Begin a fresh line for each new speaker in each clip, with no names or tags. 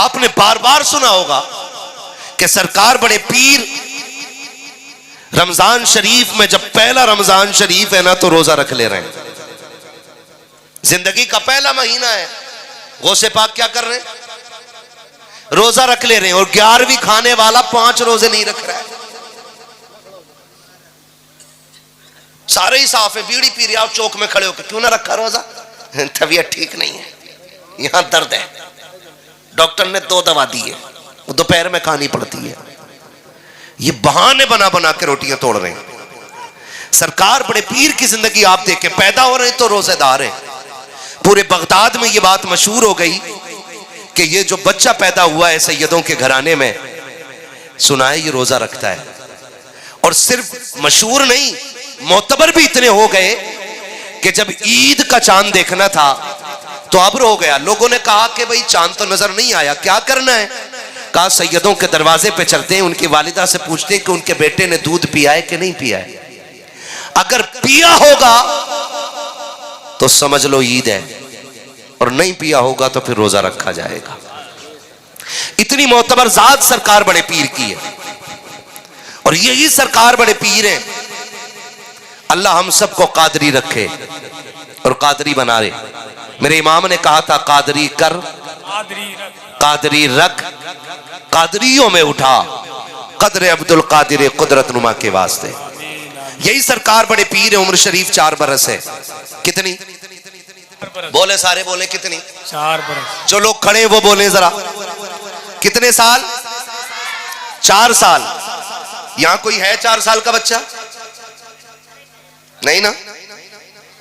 आपने बार बार सुना होगा कि सरकार बड़े पीर रमजान शरीफ में, जब पहला रमजान शरीफ है ना, तो रोजा रख ले रहे हैं। जिंदगी का पहला महीना है, गौसे पाक क्या कर रहे हैं? रोजा रख ले रहे हैं। और 11वीं खाने वाला 5 रोजे नहीं रख रहा है। सारे ही साफ है, बीड़ी पी रहे आप चौक में खड़े होकर, क्यों ना रखा रोजा? तबीयत ठीक नहीं है, यहां दर्द है, डॉक्टर ने 2 दवा दी है, वो दोपहर में खानी पड़ती है। ये बहाने बना बना के रोटियां तोड़ रहे हैं। सरकार बड़े पीर की जिंदगी आप देखें, पैदा हो रहे हैं तो रोजेदार है। पूरे बगदाद में ये बात मशहूर हो गई कि ये जो बच्चा पैदा हुआ है सैयदों के घराने में, सुना है ये रोजा रखता है। और सिर्फ मशहूर नहीं, मोतबर भी इतने हो गए कि जब ईद का चांद देखना था तो अब्र हो गया। लोगों ने कहा कि भाई चांद तो नजर नहीं आया, क्या करना है? कहा सैयदों के दरवाजे पे चलते हैं, उनकी वालिदा से पूछते हैं कि उनके बेटे ने दूध पिया है कि नहीं पिया है। अगर पिया होगा तो समझ लो ईद है, और नहीं पिया होगा तो फिर रोजा रखा जाएगा। इतनी मोतबर जात सरकार बड़े पीर की है, और यही सरकार बड़े पीर है। अल्लाह हम सबको कादरी रखे और कादरी बना रहे। मेरे इमाम ने कहा था, कादरी कर, कादरी रख, कादरियों में उठा, कदर अब्दुल कादिर कुदरत नुमा के वास्ते। यही सरकार बड़े पीर है। उम्र शरीफ 4 बरस है। कितनी बोले? सारे बोले कितनी?
4 बरस।
जो लोग खड़े वो बोले जरा, कितने साल? 4 साल। यहां कोई है 4 साल का बच्चा? नहीं ना,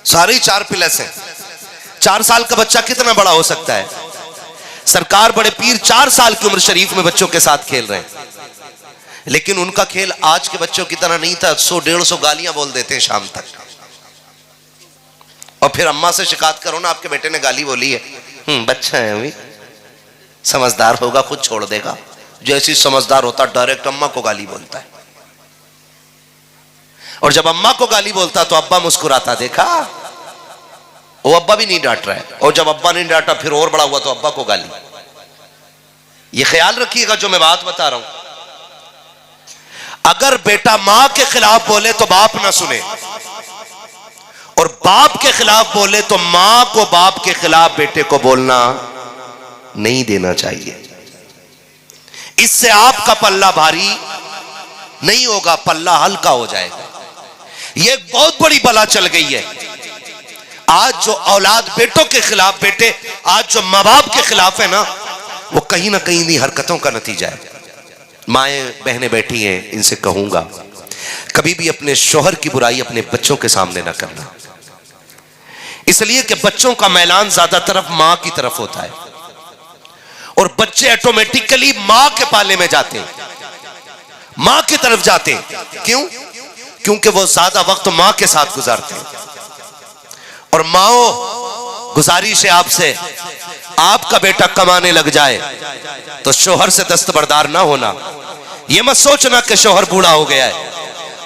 सारे 4 प्लस हैं। 4 साल का बच्चा कितना बड़ा हो सकता है? सरकार बड़े पीर 4 साल की उम्र शरीफ में बच्चों के साथ खेल रहे हैं। लेकिन उनका खेल आज के बच्चों की तरह नहीं था। 100-150 गालियां बोल देते हैं शाम तक, और फिर अम्मा से शिकायत करो ना, आपके बेटे ने गाली बोली है। बच्चा है अभी, समझदार होगा खुद छोड़ देगा। जैसी समझदार होता डायरेक्ट अम्मा को गाली बोलता है, और जब अम्मा को गाली बोलता तो अब्बा मुस्कुराता, देखा? वो अब्बा भी नहीं डांट रहा है, और जब अब्बा नहीं डांटा फिर और बड़ा हुआ तो अब्बा को गाली। ये ख्याल रखिएगा जो मैं बात बता रहा हूं। अगर बेटा मां के खिलाफ बोले तो बाप ना सुने, और बाप के खिलाफ बोले तो मां को बाप के खिलाफ बेटे को बोलना नहीं देना चाहिए। इससे आपका पल्ला भारी नहीं होगा, पल्ला हल्का हो जाएगा। यह एक बहुत बड़ी बला चल गई है आज। जो औलाद बेटों के खिलाफ, बेटे आज जो माँ बाप के खिलाफ है ना, वो कहीं ना कहीं इन्हीं हरकतों का नतीजा है। माएं बहनें बैठी हैं, इनसे कहूंगा कभी भी अपने शौहर की बुराई अपने बच्चों के सामने ना करना, इसलिए कि बच्चों का मैलान ज्यादा तरफ मां की तरफ होता है, और बच्चे ऑटोमेटिकली मां के पाले में जाते हैं, मां की तरफ जाते हैं। क्यों? क्योंकि वो ज्यादा वक्त मां के साथ गुजारते हैं। और माओ, गुजारिश है आपसे, आपका बेटा कमाने लग जाए तो शौहर से दस्तबरदार ना होना। ये मत सोचना कि शौहर बूढ़ा हो गया है,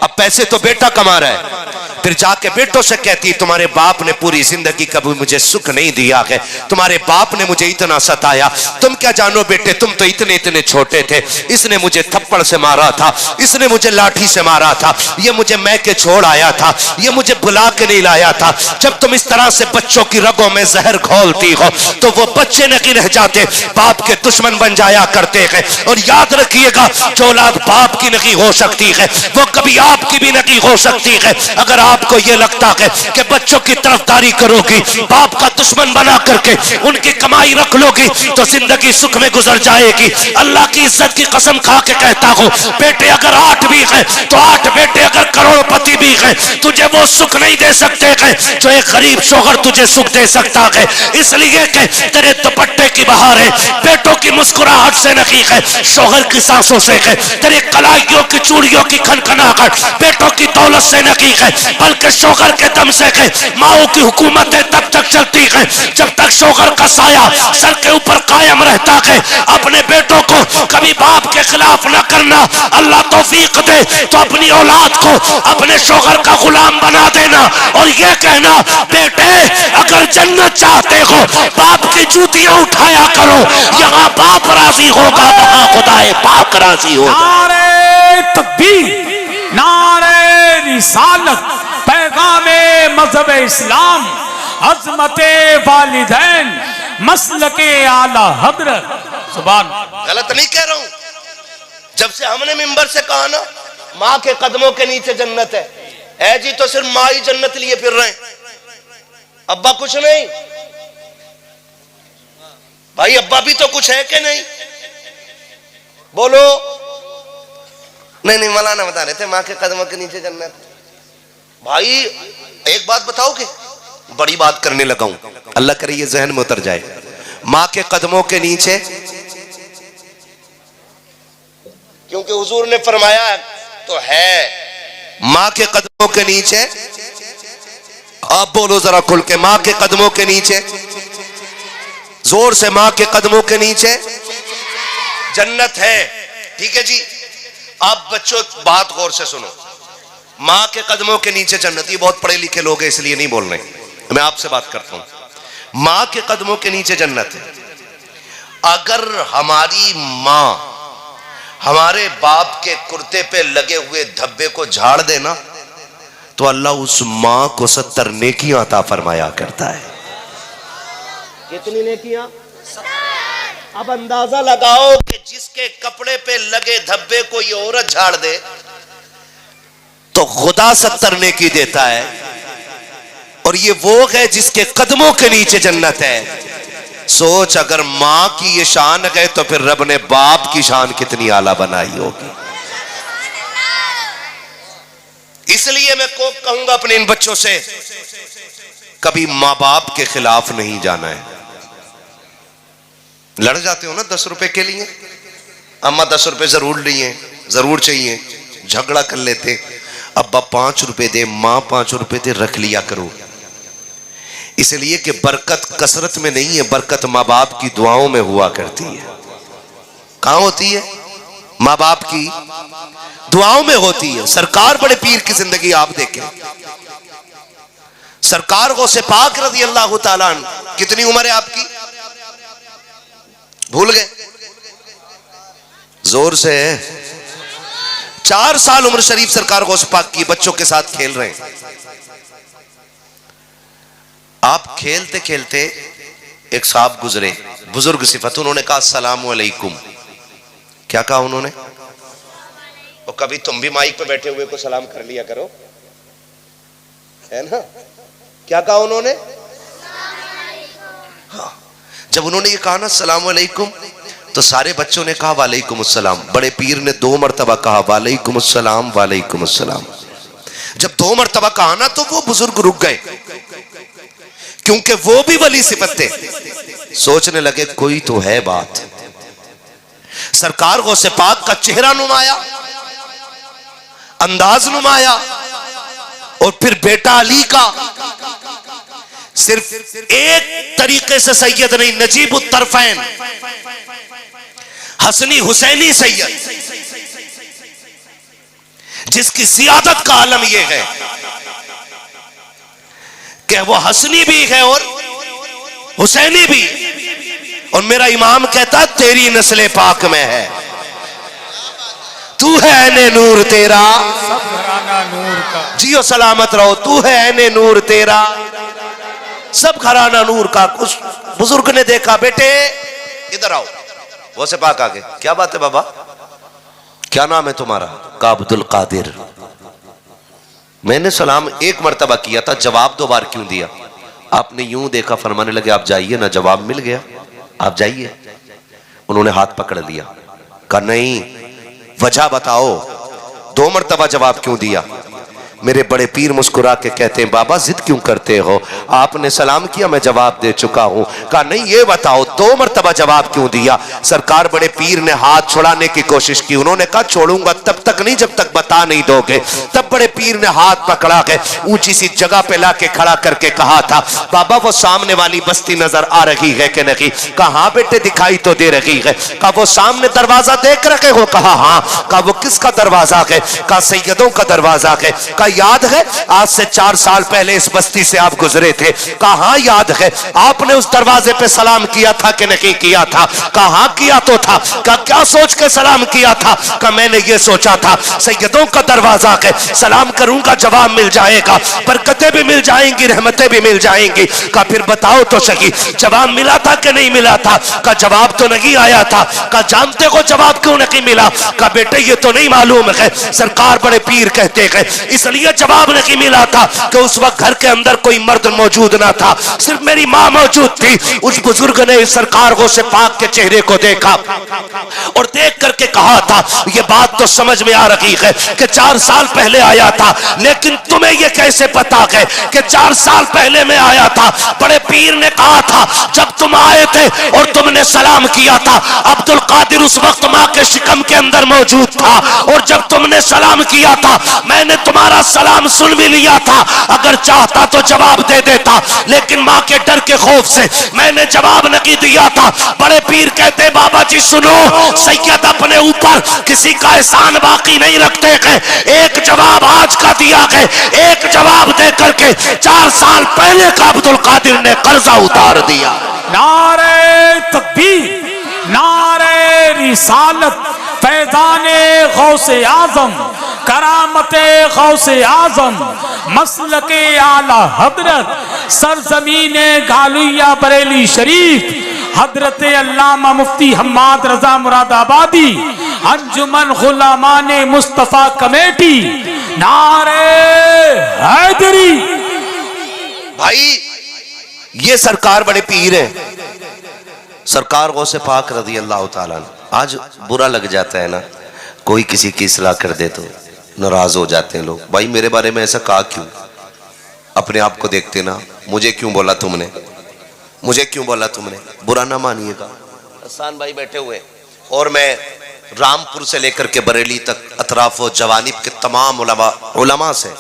अब पैसे तो बेटा कमा रहा है, फिर जाके बेटों से कहती तुम्हारे बाप ने पूरी जिंदगी कभी मुझे सुख नहीं दिया है, तुम्हारे बाप ने मुझे इतना सताया, तुम क्या जानो बेटे, तुम तो इतने इतने छोटे थे, इसने मुझे थप्पड़ से मारा था, इसने मुझे लाठी से मारा था, ये मुझे मैके छोड़ आया था, ये मुझे बुला के नहीं लाया था। जब तुम इस तरह से बच्चों की रगों में जहर घोलती हो तो वो बच्चे नहीं रह जाते, बाप के दुश्मन बन जाया करते हैं। और याद रखिएगा, जो औलाद बाप की नहीं हो सकती है वो कभी आपकी भी नहीं हो सकती है। अगर आपको ये लगता है कि बच्चों की तरफदारी करोगी, बाप का दुश्मन बना करके उनकी कमाई रख लोगी, तो जिंदगी सुख में गुजर जाएगी। अल्लाह की इज्जत की कसम खा के कहता हूं, बेटे अगर 8 भी है तो 8 बेटे अगर करोड़पति भी है, तुझे वो सुख नहीं दे सकते हैं जो एक गरीब शौहर तुझे सुख दे सकता है। इसलिए कि तेरे दुपट्टे की बहार है, बेटों की मुस्कुराहट से नहीं है, शौहर की सांसों से है। तेरे कलाइयों की चूड़ियों की खनखनाहट बेटों की दौलत से नहीं है, बल्कि शोहर के दम से है माओ की हुकूमतें तब तक चलती है जब तक शोहर का साया सर के ऊपर कायम रहता है। अपने बेटों को कभी बाप के खिलाफ न करना, अल्लाह तौफीक दे तो अपनी औलाद को अपने शोहर का गुलाम बना देना और ये कहना बेटे अगर जन्नत चाहते हो बाप की जूतियां उठाया करो, यहाँ बाप राजी होगा वहां खुदाए पाक राजी होगा।
नारे तकबीर, नारे रिसालत, पैगामे मजहब इस्लाम, अज़मते वालिदैन, मसलके आला हजरत। सुभान।
गलत नहीं कह रहा हूं। जब से हमने मिंबर से कहा ना माँ के कदमों के नीचे जन्नत है जी, तो सिर्फ माँ ही जन्नत लिए फिर रहे हैं, अब्बा कुछ नहीं। भाई अब्बा भी तो कुछ है कि नहीं? बोलो। नहीं मौलाना बता रहे थे माँ के कदमों के नीचे जन्नत। भाई एक बात बताओ कि बड़ी बात करने लगा हूं, अल्लाह करे ये जहन में उतर जाए। माँ के कदमों के नीचे, क्योंकि हुजूर ने फरमाया तो है माँ के कदमों के नीचे। आप बोलो जरा खुल के, माँ के कदमों के नीचे, जोर से, माँ के कदमों के नीचे जन्नत है। ठीक है जी। आप बच्चों बात गौर से सुनो, माँ के कदमों के नीचे जन्नत। ये बहुत पढ़े लिखे लोग हैं इसलिए नहीं बोल रहे, मैं आपसे बात करता हूं। माँ के कदमों के नीचे जन्नत है। अगर हमारी माँ हमारे बाप के कुर्ते पे लगे हुए धब्बे को झाड़ देना तो अल्लाह उस माँ को 70 नेकियां अता फरमाया करता है। कितनी नेकियां? अब अंदाजा लगाओ कि जिसके कपड़े पे लगे धब्बे को ये औरत झाड़ दे तो खुदा 70 नेकी देता है, और ये वो है जिसके कदमों के नीचे जन्नत है। सोच, अगर मां की ये शान है तो फिर रब ने बाप की शान कितनी आला बनाई होगी। इसलिए मैं को कहूंगा अपने इन बच्चों से, कभी मां बाप के खिलाफ नहीं जाना है। लड़ जाते हो ना 10 रुपए के लिए, अम्मा 10 रुपए जरूर लिए, जरूर चाहिए, झगड़ा कर लेते, अब्बा 5 रुपए दे, मां 5 रुपए दे, रख लिया करो। इसलिए कि बरकत कसरत में नहीं है, बरकत माँ बाप की दुआओं में हुआ करती है। कहां होती है? माँ बाप की दुआओं में होती है। सरकार बड़े पीर की जिंदगी आप देखें, सरकार गौसे पाक रज़ी अल्लाह ताला अन्हु, कितनी उम्र है आपकी? भूल गए? जोर से। 4 साल उम्र शरीफ सरकार गौसे पाक की, बच्चों के साथ खेल रहे हैं। आप खेलते खेलते एक साहब गुजरे, बुजुर्ग सिफत, उन्होंने कहा अस्सलामु अलैकुम। क्या कहा उन्होंने? और कभी तुम भी माइक पे बैठे हुए को सलाम कर लिया करो, है ना? क्या कहा उन्होंने? हाँ। जब उन्होंने ये कहा ना अस्सलामु अलैकुम, तो सारे बच्चों ने कहा वालेकुम अस्सलाम। बड़े पीर ने 2 मरतबा कहा वालेकुम अस्सलाम, वालेकुम अस्सलाम। जब 2 मरतबा कहा ना तो वो बुजुर्ग रुक गए, क्योंकि वो भी वली सिफत थे। सोचने लगे कोई तो है बात। सरकार गौसे पाक का चेहरा नुमाया, अंदाज नुमाया, और फिर बेटा अली का सिर्फ एक तरीके से सैयद नहीं, नजीबुत तरफैन, हसनी हुसैनी सैयद, जिसकी सियादत का आलम यह है कि वो हसनी भी है और हुसैनी भी। और मेरा इमाम कहता तेरी नस्ले पाक में है, तू है ऐने नूर तेरा,
सब घराना नूर का,
जियो सलामत रहो, तू है ऐने नूर तेरा, सब घराना नूर का। कुछ बुजुर्ग ने देखा, बेटे इधर आओ, वो से पाक आगे, क्या बात है बाबा, क्या नाम है तुम्हारा? का अब्दुल कादिर। मैंने सलाम 1 मरतबा किया था, जवाब 2 बार क्यों दिया? आपने यूं देखा, फरमाने लगे आप जाइए ना, जवाब मिल गया, आप जाइए। उन्होंने हाथ पकड़ लिया, कहा नहीं वजह बताओ, 2 मरतबा जवाब क्यों दिया? मेरे बड़े पीर मुस्कुरा के कहते हैं, बाबा जिद क्यों करते हो, आपने सलाम किया, मैं जवाब दे चुका हूं। कहा नहीं ये बताओ 2 मरतबा जवाब क्यों दिया। सरकार बड़े पीर ने हाथ छुड़ाने की कोशिश की, उन्होंने कहा छोड़ूंगा तब तक नहीं जब तक बता नहीं दोगे। तब बड़े पीर ने हाथ पकड़ा के ऊंची सी जगह पे लाके खड़ा करके कहा था, बाबा वो सामने वाली बस्ती नजर आ रही है कि नहीं। कहा बेटे दिखाई तो दे रही है। कहा वो सामने दरवाजा देख रखे हो। कहा हाँ। कहा वो किसका दरवाजा है। कहा सैयदों का दरवाजा है। कहा याद है आज से 4 साल पहले इस बस्ती से आप गुजरे थे। कहा हाँ याद है। आपने उस दरवाजे पे सलाम किया था कि नहीं किया था। कहा हाँ किया तो था। कहा क्या सोच के सलाम किया था। कहा मैंने ये सोचा था सैयदों का दरवाजा है, सलाम करूंगा जवाब मिल जाएगा, बरकतें भी मिल जाएंगी, रहमतें भी मिल जाएंगी। कहा फिर बताओ तो सही जवाब मिला था कि नहीं मिला था। कहा जवाब तो नहीं आया था। कहा जानते हो जवाब क्यों नहीं मिला। कहा बेटे ये तो नहीं मालूम है, सरकार बड़े पीर कहते हैं इसलिए जवाब नहीं मिला था कि उस वक्त घर के अंदर कोई मर्द मौजूद ना था, सिर्फ मेरी मां मौजूद थी। उस बुजुर्ग ने इस सरकार से पाक के चेहरे को देखा और देख करके कहा था ये बात तो समझ में आ रही है कि 4 साल पहले आया था, लेकिन तुम्हें यह कैसे पता है कि 4 साल पहले मैं आया था। बड़े पीर ने कहा था जब तुम आए थे और तुमने सलाम किया था, अब्दुल कादिर उस वक्त मां के शिकम के अंदर मौजूद था और जब तुमने सलाम किया था मैंने तुम्हारा सलाम सुन भी लिया था। अगर चाहता तो जवाब दे देता, लेकिन मां के डर के खौफ से मैंने जवाब नहीं दिया था। बड़े पीर कहते बाबा जी सुनो, सैयद अपने ऊपर किसी का एहसान बाकी नहीं रखते हैं। एक जवाब आज का दिया है, एक जवाब दे करके 4 साल पहले का अब्दुल कादिर ने कर्जा उतार दिया।
नारे तकबीर, नारे रिसालत, फैज़ाने गौसे आजम, करामते गौसे आजम, मसलके आला हजरत, सरजमीने गालुया बरेली शरीफ, हजरत अल्लामा मुफ्ती हम्माद रजा मुरादाबादी, अंजुमन गुलामाने मुस्तफा कमेटी, नारे हैदरी।
भाई ये सरकार बड़े पीर है, सरकार गौसे पाक रज़ी अल्लाह ताला। आज बुरा लग जाता है ना, कोई किसी की इस्लाह कर दे तो नाराज हो जाते हैं लोग। भाई मेरे बारे में ऐसा कहा क्यों, अपने आप को देखते ना, मुझे क्यों बोला तुमने, मुझे क्यों बोला तुमने, बुरा ना मानिएगा। हसन भाई बैठे हुए और मैं रामपुर से लेकर के बरेली तक अतराफ व जवानिब के तमाम उलमा से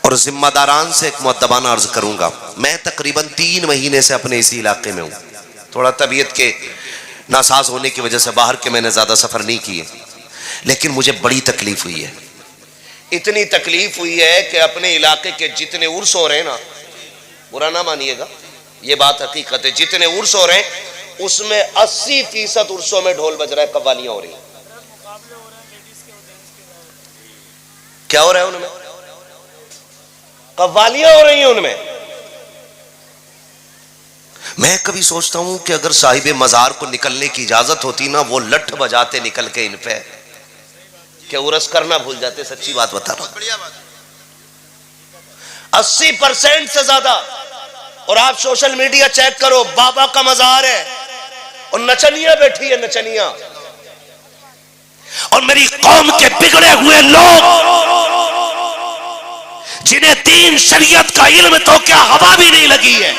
और जिम्मेदारान से एक मुअद्दबाना अर्ज करूंगा। मैं तकरीबन 3 महीने से अपने इसी इलाके में हूँ। थोड़ा तबीयत के नासाज होने की वजह से बाहर के मैंने ज़्यादा सफ़र नहीं किए, लेकिन मुझे बड़ी तकलीफ हुई है। इतनी तकलीफ हुई है कि अपने इलाके के जितने उर्स हो रहे हैं ना, बुरा ना मानिएगा, ये बात हकीकत है, जितने उर्स हो रहे हैं उसमें 80% उर्सों में ढोल बज रहा है, कव्वालियां हो रही हैं। क्या हो रहा है उनमें, कव्वालियां हो रही हैं उनमें। मैं कभी सोचता हूं कि अगर साहिब मजार को निकलने की इजाजत होती ना, वो लठ बजाते निकल के इन पे, क्या उरस करना भूल जाते। सच्ची बात बता रहा हूं, 80% से ज्यादा। और आप सोशल मीडिया चेक करो, बाबा का मजार है और नचनिया बैठी है, नचनिया। और मेरी कौम के बिगड़े हुए लोग जिन्हें दीन शरीयत का इल्म तो क्या हवा भी नहीं लगी है,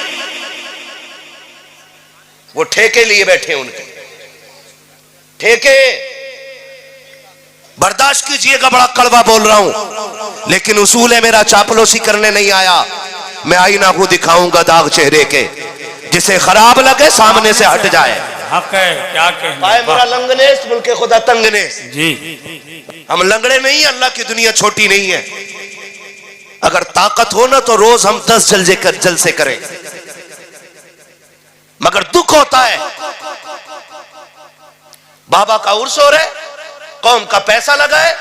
वो ठेके लिए बैठे, उनके ठेके। बर्दाश्त कीजिएगा, बड़ा कड़वा बोल रहा हूं, लेकिन उसूल है मेरा, चापलूसी करने नहीं आया। मैं आईना को दिखाऊंगा दाग चेहरे के, जिसे खराब लगे सामने से हट जाए।
हक है, क्या कहना।
मेरा लंगनेस मुल्के खुदा तंगनेस
जी,
हम लंगड़े नहीं है, अल्लाह की दुनिया छोटी नहीं है। अगर ताकत हो ना तो रोज हम 10 जलसे करें, मगर दुख होता है बाबा का उर्स हो रहे, कौम का पैसा लगा है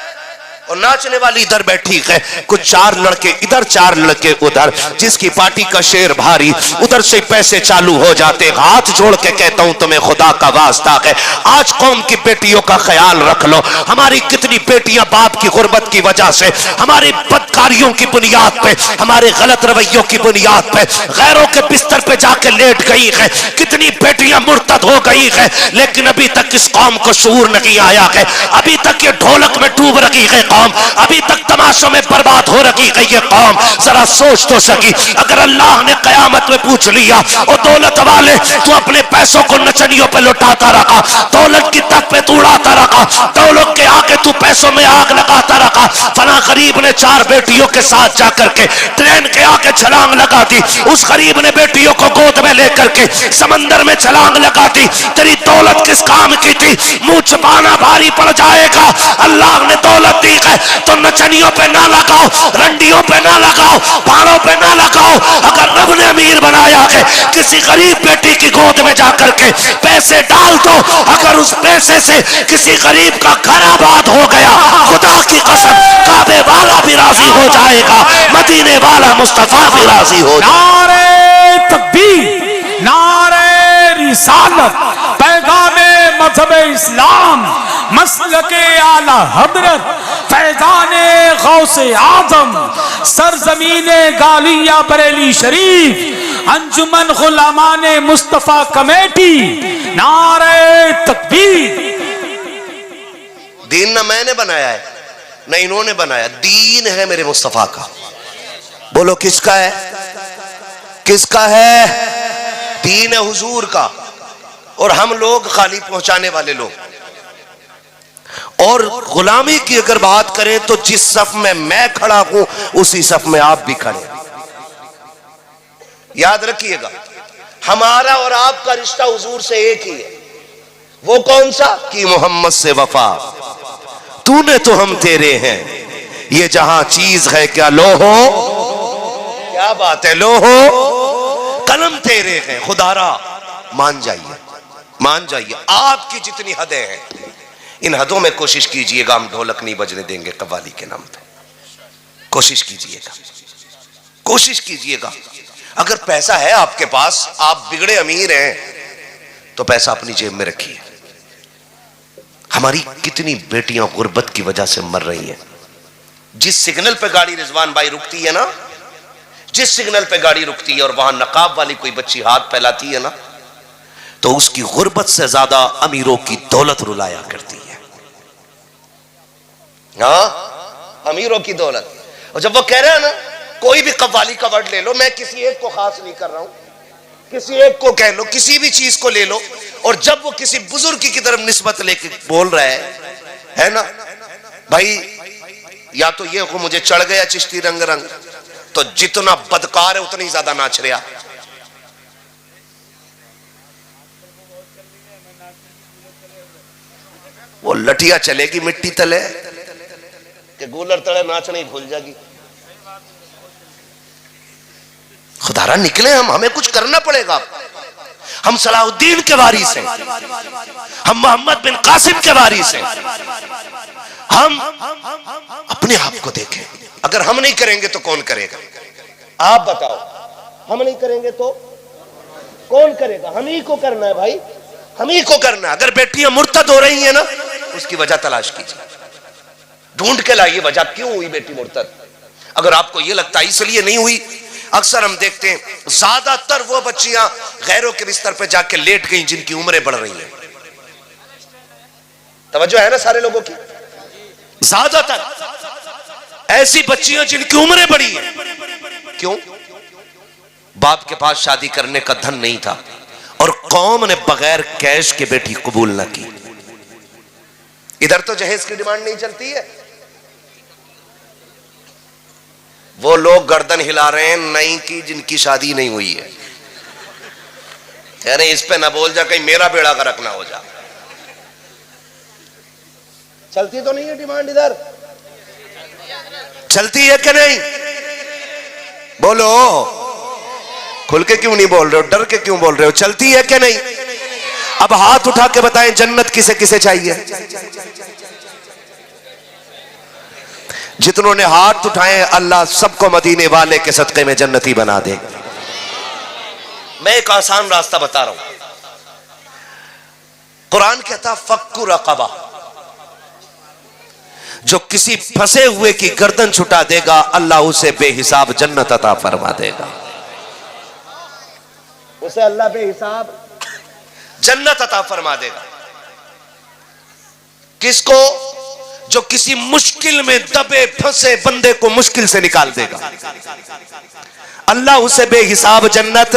और नाचने वाली इधर बैठी है, कुछ 4 लड़के इधर 4 लड़के उधर, जिसकी पार्टी का शेर भारी, उधर से पैसे चालू हो जाते। हाथ जोड़ के कहता हूं तुम्हें खुदा का वास्ता है, आज कौम की बेटियों का ख्याल रख लो। हमारी कितनी बेटियां बाप की गुर्बत की वजह से, हमारी बदकारियों की बुनियाद पे, हमारे गलत रवैयों की बुनियाद पे गैरों के बिस्तर पे जाके लेट गई है। कितनी बेटियां मुर्तद हो गई है, लेकिन अभी तक इस कौम को शऊर नहीं आया है। अभी तक ये ढोलक में डूब रही है कौम अभी तक तमाशों में बर्बाद हो रखी है। ये कौम जरा सोच तो सकी, अगर अल्लाह ने कयामत में पूछ लिया और दौलत वाले तू अपने पैसों को नचनियों पे लुटाता रखा, दौलत की तक पे तू उड़ाता रखा, दौलत के आगे तू पैसों में आग लगाता रखा, फला गरीब ने 4 बेटियों के साथ जाकर के ट्रेन के आगे छलांग लगा दी, उस गरीब ने बेटियों को गोद में लेकर के समंदर में छलांग लगा दी, तेरी दौलत किस काम की थी? मुंह छुपाना भारी पड़ जाएगा। अल्लाह ने दौलत दी है तो नचनियों पे ना लगाओ, रंडियों पे ना लगाओ, भाड़ों पे ना लगाओ। अगर रब ने अमीर बनाया है, किसी गरीब बेटी की गोद में जाकर के पैसे डाल दो, अगर उस पैसे से किसी गरीब का घर आबाद हो गया, खुदा की कसम काबे वाला भी राजी हो जाएगा, मदीने वाला मुस्तफा भी राजी हो जाएगा।
नारे तकबीर, नारे रिसालत, पैगामे मजहब इस्लाम, मसलके आला हजरत, फैजाने गौसे आजम, सरजमीने गालिया बरेली शरीफ, अंजुमन गुलामाने मुस्तफा कमेटी। नारे तकबीर।
दीन ना मैंने बनाया है ना इन्होंने बनाया, दीन है मेरे मुस्तफा का। बोलो किसका है? किसका है? दीन है हुजूर का, और हम लोग खाली पहुंचाने वाले लोग। और गुलामी की अगर बात करें तो जिस सफ में मैं खड़ा हूं उसी सफ में आप भी खड़े। याद रखिएगा, हमारा और आपका रिश्ता हुजूर से एक ही है। वो कौन सा? कि मोहम्मद से वफा, तूने तो हम तेरे हैं, ये जहां चीज है क्या लो हो, क्या बात है लो हो, कलम तेरे हैं खुदारा। मान जाइए, मान जाइए, आपकी जितनी हदें हैं इन हदों में कोशिश कीजिएगा, हम ढोलक नहीं बजने देंगे कव्वाली के नाम पे। कोशिश कीजिएगा, कोशिश कीजिएगा। अगर पैसा है आपके पास, आप बिगड़े अमीर हैं, तो पैसा अपनी जेब में रखिए। हमारी कितनी बेटियां गुर्बत की वजह से मर रही हैं। जिस सिग्नल पे गाड़ी रिजवान भाई रुकती है ना, जिस सिग्नल पे गाड़ी रुकती है और वहां नकाब वाली कोई बच्ची हाथ फैलाती है ना, तो उसकी गुर्बत से ज्यादा अमीरों की दौलत रुलाया करती है। हाँ, अमीरों की दौलत। और जब वो कह रहे हैं ना, कोई भी कव्वाली का वर्ड ले लो, मैं किसी एक को खास नहीं कर रहा हूं, किसी एक को कह लो, किसी भी चीज को ले लो, और जब वो किसी बुजुर्ग की तरफ निस्बत लेके बोल रहा है ना, भाई या तो ये को मुझे चढ़ गया चिश्ती रंग रंग, तो जितना बदकार है उतनी ज्यादा नाच रहा। वो लठिया चलेगी मिट्टी तले कि गूलर तले नाचना ही भूल जाएगी। खुदारा निकले हम, हमें कुछ करना पड़ेगा। हम सलाहुद्दीन के वारिस हैं, हम मोहम्मद बिन कासिम के वारिस हैं। हम अपने आप को देखें। अगर हम नहीं करेंगे तो कौन करेगा? आप बताओ, हम नहीं करेंगे तो कौन करेगा? हम ही को करना है भाई, हम ही को करना है। अगर बेटियां मुर्तद हो रही हैं ना, उसकी वजह तलाश कीजिए, ढूंढ के लाइए वजह क्यों हुई बेटी मुर्तद। अगर आपको यह लगता है इसलिए नहीं हुई, अक्सर हम देखते हैं ज्यादातर वो बच्चियां गैरों के बिस्तर पे जाके लेट गई जिनकी उम्रें बढ़ रही हैं। तवज्जो है ना सारे लोगों की? ज्यादातर ऐसी बच्चियां जिनकी उम्रें बढ़ी हैं। क्यों? बाप के पास शादी करने का धन नहीं था और कौम ने बगैर कैश के बेटी कबूल ना की। इधर तो जहेज की डिमांड नहीं चलती है, वो लोग गर्दन हिला रहे हैं नई की जिनकी शादी नहीं हुई है। अरे इस पे ना बोल जा, कहीं मेरा बेड़ा गर्क ना हो जा। चलती तो नहीं है डिमांड इधर? चलती है कि नहीं? बोलो, खुल के क्यों नहीं बोल रहे हो? डर के क्यों बोल रहे हो? चलती है कि नहीं? अब हाथ उठा के बताएं, जन्नत किसे किसे चाहिए? जितनों ने हाथ उठाए, अल्लाह सबको मदीने वाले के सदक़े में जन्नती बना दे। मैं एक आसान रास्ता बता रहा हूं। कुरान कहता फक्कु रक़बा, जो किसी फंसे हुए की गर्दन छुटा देगा, अल्लाह उसे बेहिसाब जन्नत अता फरमा देगा। उसे अल्लाह बेहिसाब जन्नत अता फरमा देगा। किसको? जो किसी मुश्किल में दबे फंसे बंदे को मुश्किल से निकाल देगा। अल्लाह उसे बेहिसाब जन्नत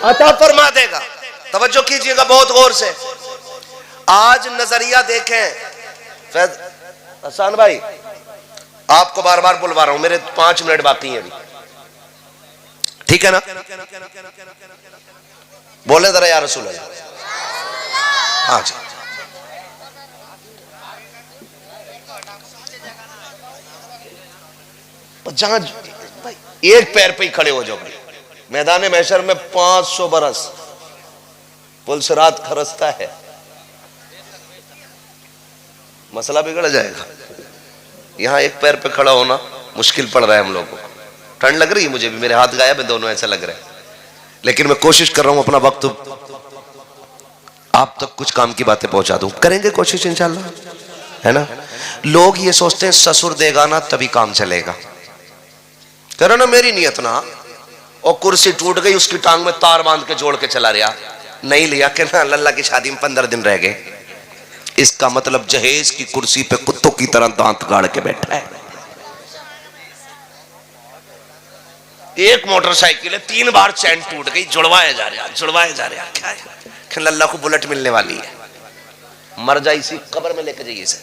अता फरमा देगा। तवज्जो कीजिएगा बहुत गौर से। आज नजरिया देखें, फैज हसन भाई आपको बार बार बुलवा रहा हूं, मेरे 5 मिनट बाकी हैं अभी, ठीक है ना? बोले जरा या रसूल अल्लाह। हाँ जी, जहां एक पैर पे ही खड़े हो जाओ, मैदान महशर में 500 बरस पुलसरात खरसता है, मसला बिगड़ जाएगा। यहां एक पैर पे खड़ा होना मुश्किल पड़ रहा है हम लोगों को। ठंड लग रही है मुझे भी, मेरे हाथ गायब है दोनों, ऐसा लग रहा है, लेकिन मैं कोशिश कर रहा हूं अपना वक्त आप तक कुछ काम की बातें पहुंचा दूं। करेंगे कोशिश इंशाल्लाह, है ना? लोग ये सोचते हैं ससुर देगा ना तभी काम चलेगा। करो ना, मेरी नियत ना, और कुर्सी टूट गई उसकी टांग में तार बांध के जोड़ के चला रहा, नहीं लिया कि ना लल्ला की शादी में 15 दिन रह गए, इसका मतलब जहेज की कुर्सी पे कुत्तों की तरह दांत गाड़ के बैठा है। एक मोटरसाइकिल है, 3 बार चैन टूट गई, जुड़वाया जा रहा क्या है? लल्ला को बुलेट मिलने वाली है, मर जाए इसी कब्र में लेके जाइए इसे।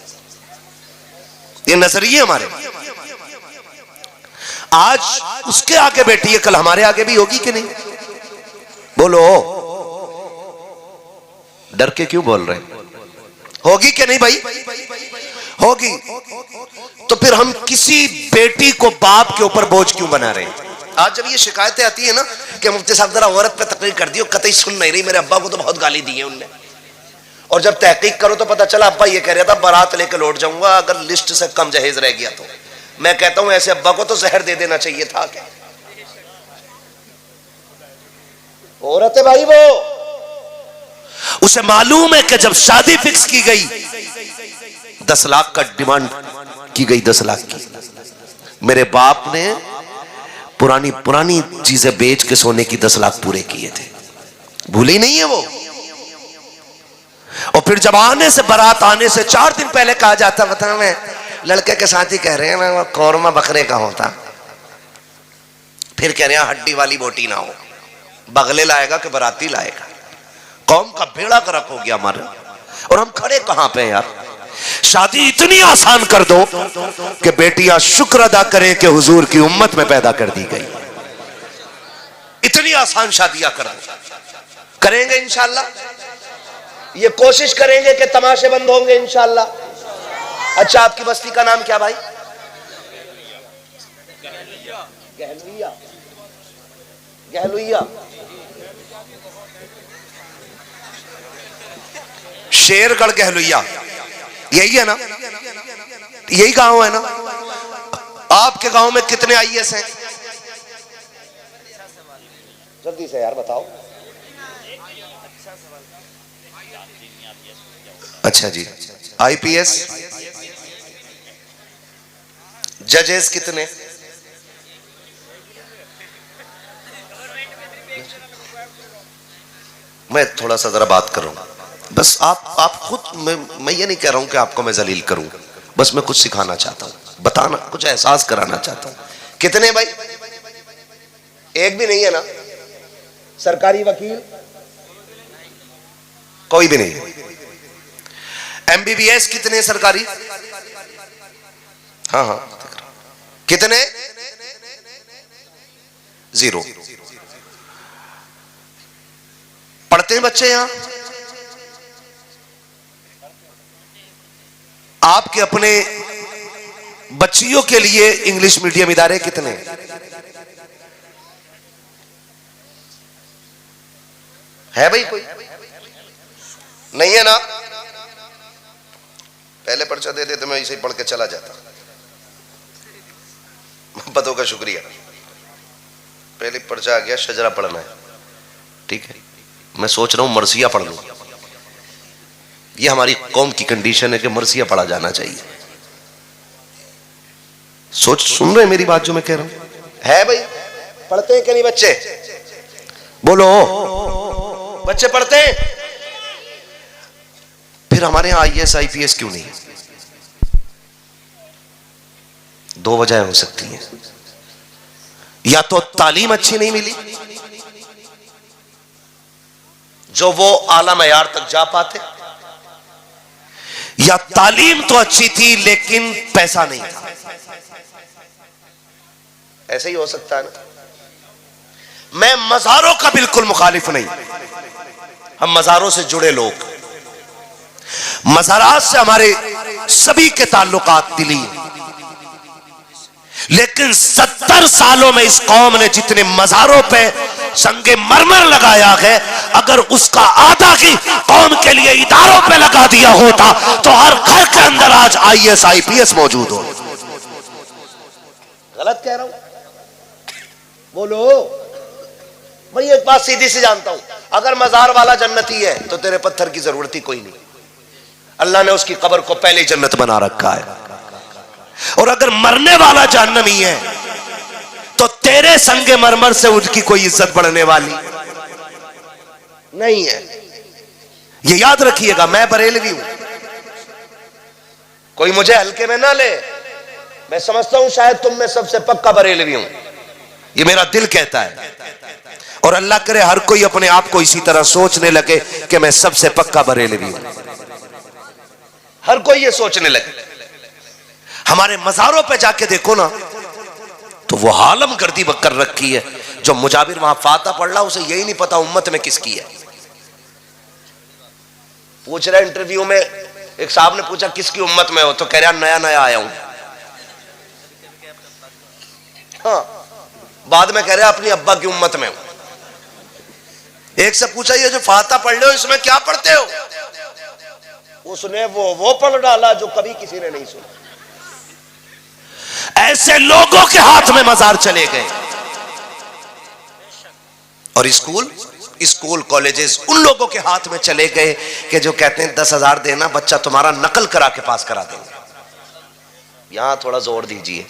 ये नजरिए हमारे। आज उसके आगे बैठी है, कल हमारे आगे भी होगी कि नहीं? बोलो, डर के क्यों बोल रहे? होगी कि नहीं भाई? होगी। तो फिर हम किसी बेटी को बाप के ऊपर बोझ क्यों बना रहे हैं? आज जब ये शिकायतें आती है ना कि मुफ्ती साहब जरा औरत पे तकरीर कर दी, कतई सुन नहीं रही, मेरे अब्बा को तो बहुत गाली दी है उनने, और जब तहकीक करो तो पता चला अब्बा ये कह रहा था बारात लेके लौट जाऊंगा अगर लिस्ट से कम जहेज रह गया तो। मैं कहता हूं ऐसे अब्बा को तो जहर दे देना चाहिए था। क्या औरत है भाई वो, उसे मालूम है कि जब शादी फिक्स की गई 10 लाख का डिमांड की गई, 10 लाख की। मेरे बाप ने पुरानी चीजें बेच के सोने की 10 लाख पूरे किए थे, भूली नहीं है वो। और फिर जब आने से बारात आने से 4 दिन पहले कहा जाता, बता मैं लड़के के साथ ही कह रहे हैं मैं वो कौरमा बकरे का होता, फिर कह रहे हैं हड्डी वाली बोटी ना हो, बगले लाएगा कि बराती लाएगा। कौम का बेड़ा गर्क हो गया हमारे, और हम खड़े कहां पे यार? शादी इतनी आसान कर दो कि बेटियां शुक्र अदा करें कि हुजूर की उम्मत में पैदा कर दी गई। इतनी आसान शादियां कर दो। करेंगे इंशाल्लाह, ये कोशिश करेंगे कि तमाशे बंद होंगे इंशाल्लाह। अच्छा, आपकी बस्ती का नाम क्या भाई? गहलुइया। शेरगढ़ गहलुइया, यही है ना? यही गांव है ना? आपके गांव में कितने आईएएस हैं? जल्दी से यार बताओ। अच्छा जी, आईपीएस, जजेस कितने? मैं थोड़ा सा जरा बात करूं बस, आप खुद, मैं ये नहीं कह रहा हूं कि आपको मैं जलील करूं, बस मैं कुछ सिखाना चाहता हूं, बताना, कुछ एहसास कराना चाहता हूं। कितने भाई? एक भी नहीं है ना? सरकारी वकील कोई भी नहीं। एमबीबीएस कितने सरकारी? हाँ हाँ, कितने? 0। पढ़ते हैं बच्चे यहां? आपके अपने बच्चियों के लिए इंग्लिश मीडियम इदारे कितने? है भाई कोई? नहीं है ना? पहले पर्चा दे देते मैं इसे पढ़ के चला जाता। मोहब्बतों का शुक्रिया। पहले पर्चा आ गया, शजरा पढ़ना है, ठीक है। मैं सोच रहा हूं मरसिया पढ़ लूं। ये हमारी कौम की कंडीशन है कि मरसिया पढ़ा जाना चाहिए। सुन रहे मेरी बात जो मैं कह रहा हूं? है भाई? पढ़ते हैं कि नहीं बच्चे? बोलो, बच्चे पढ़ते हैं? फिर हमारे यहां IAS IPS क्यों नहीं? दो वजह हो सकती हैं। या तो तालीम अच्छी नहीं मिली जो वो आला मयार तक जा पाते, या तालीम तो अच्छी थी लेकिन पैसा नहीं था। ऐसे ही हो सकता है ना। मैं मज़ारों का बिल्कुल मुखालिफ नहीं, हम मज़ारों से जुड़े लोग, मज़ारात से हमारे सभी के ताल्लुकात दिली, लेकिन 70 सालों में इस कौम ने जितने मज़ारों पे संगे मरमर लगाया है, अगर उसका आधा ही कौम के लिए इदारों पे लगा दिया होता तो हर घर के अंदर आज IAS IPS मौजूद हो। गलत कह रहा हूं? बोलो भाई। एक बात सीधी सी जानता हूं, अगर मजार वाला जन्नती है तो तेरे पत्थर की जरूरत ही कोई नहीं। अल्लाह ने उसकी कब्र को पहले ही जन्नत बना रखा है। और अगर मरने वाला जहन्नमी है तो तेरे संगे मरमर से उसकी कोई इज्जत बढ़ने वाली नहीं है। ये याद रखिएगा, मैं बरेलवी हूं, कोई मुझे हल्के में ना ले। मैं समझता हूं शायद तुम में सबसे पक्का बरेलवी हूं, ये मेरा दिल कहता है। और अल्लाह करे हर कोई अपने आप को इसी तरह सोचने लगे कि मैं सबसे पक्का बरेलवी हूं, हर कोई ये सोचने लगे। हमारे मज़ारों पे जाके देखो ना तो वो हालम गर्दी कर रखी है। जो मुजाबिर वहां फाता पढ़ रहा उसे यही नहीं पता उम्मत में किसकी है। पूछ रहा इंटरव्यू में, एक साहब ने पूछा किसकी उम्मत में हो, तो कह रहा नया नया आया हूं। हाँ, बाद में कह रहा अपनी अब्बा की उम्मत में हूं। एक से पूछा ये जो फाता पढ़ रहे हो इसमें क्या पढ़ते हो, उसने वो पढ़ डाला जो कभी किसी ने नहीं सुना। ऐसे लोगों के हाथ में मजार चले गए। और स्कूल कॉलेजेस उन लोगों के हाथ में चले गए कि जो कहते हैं 10,000 देना, बच्चा तुम्हारा नकल करा के पास करा देंगे। यहां थोड़ा जोर दीजिए।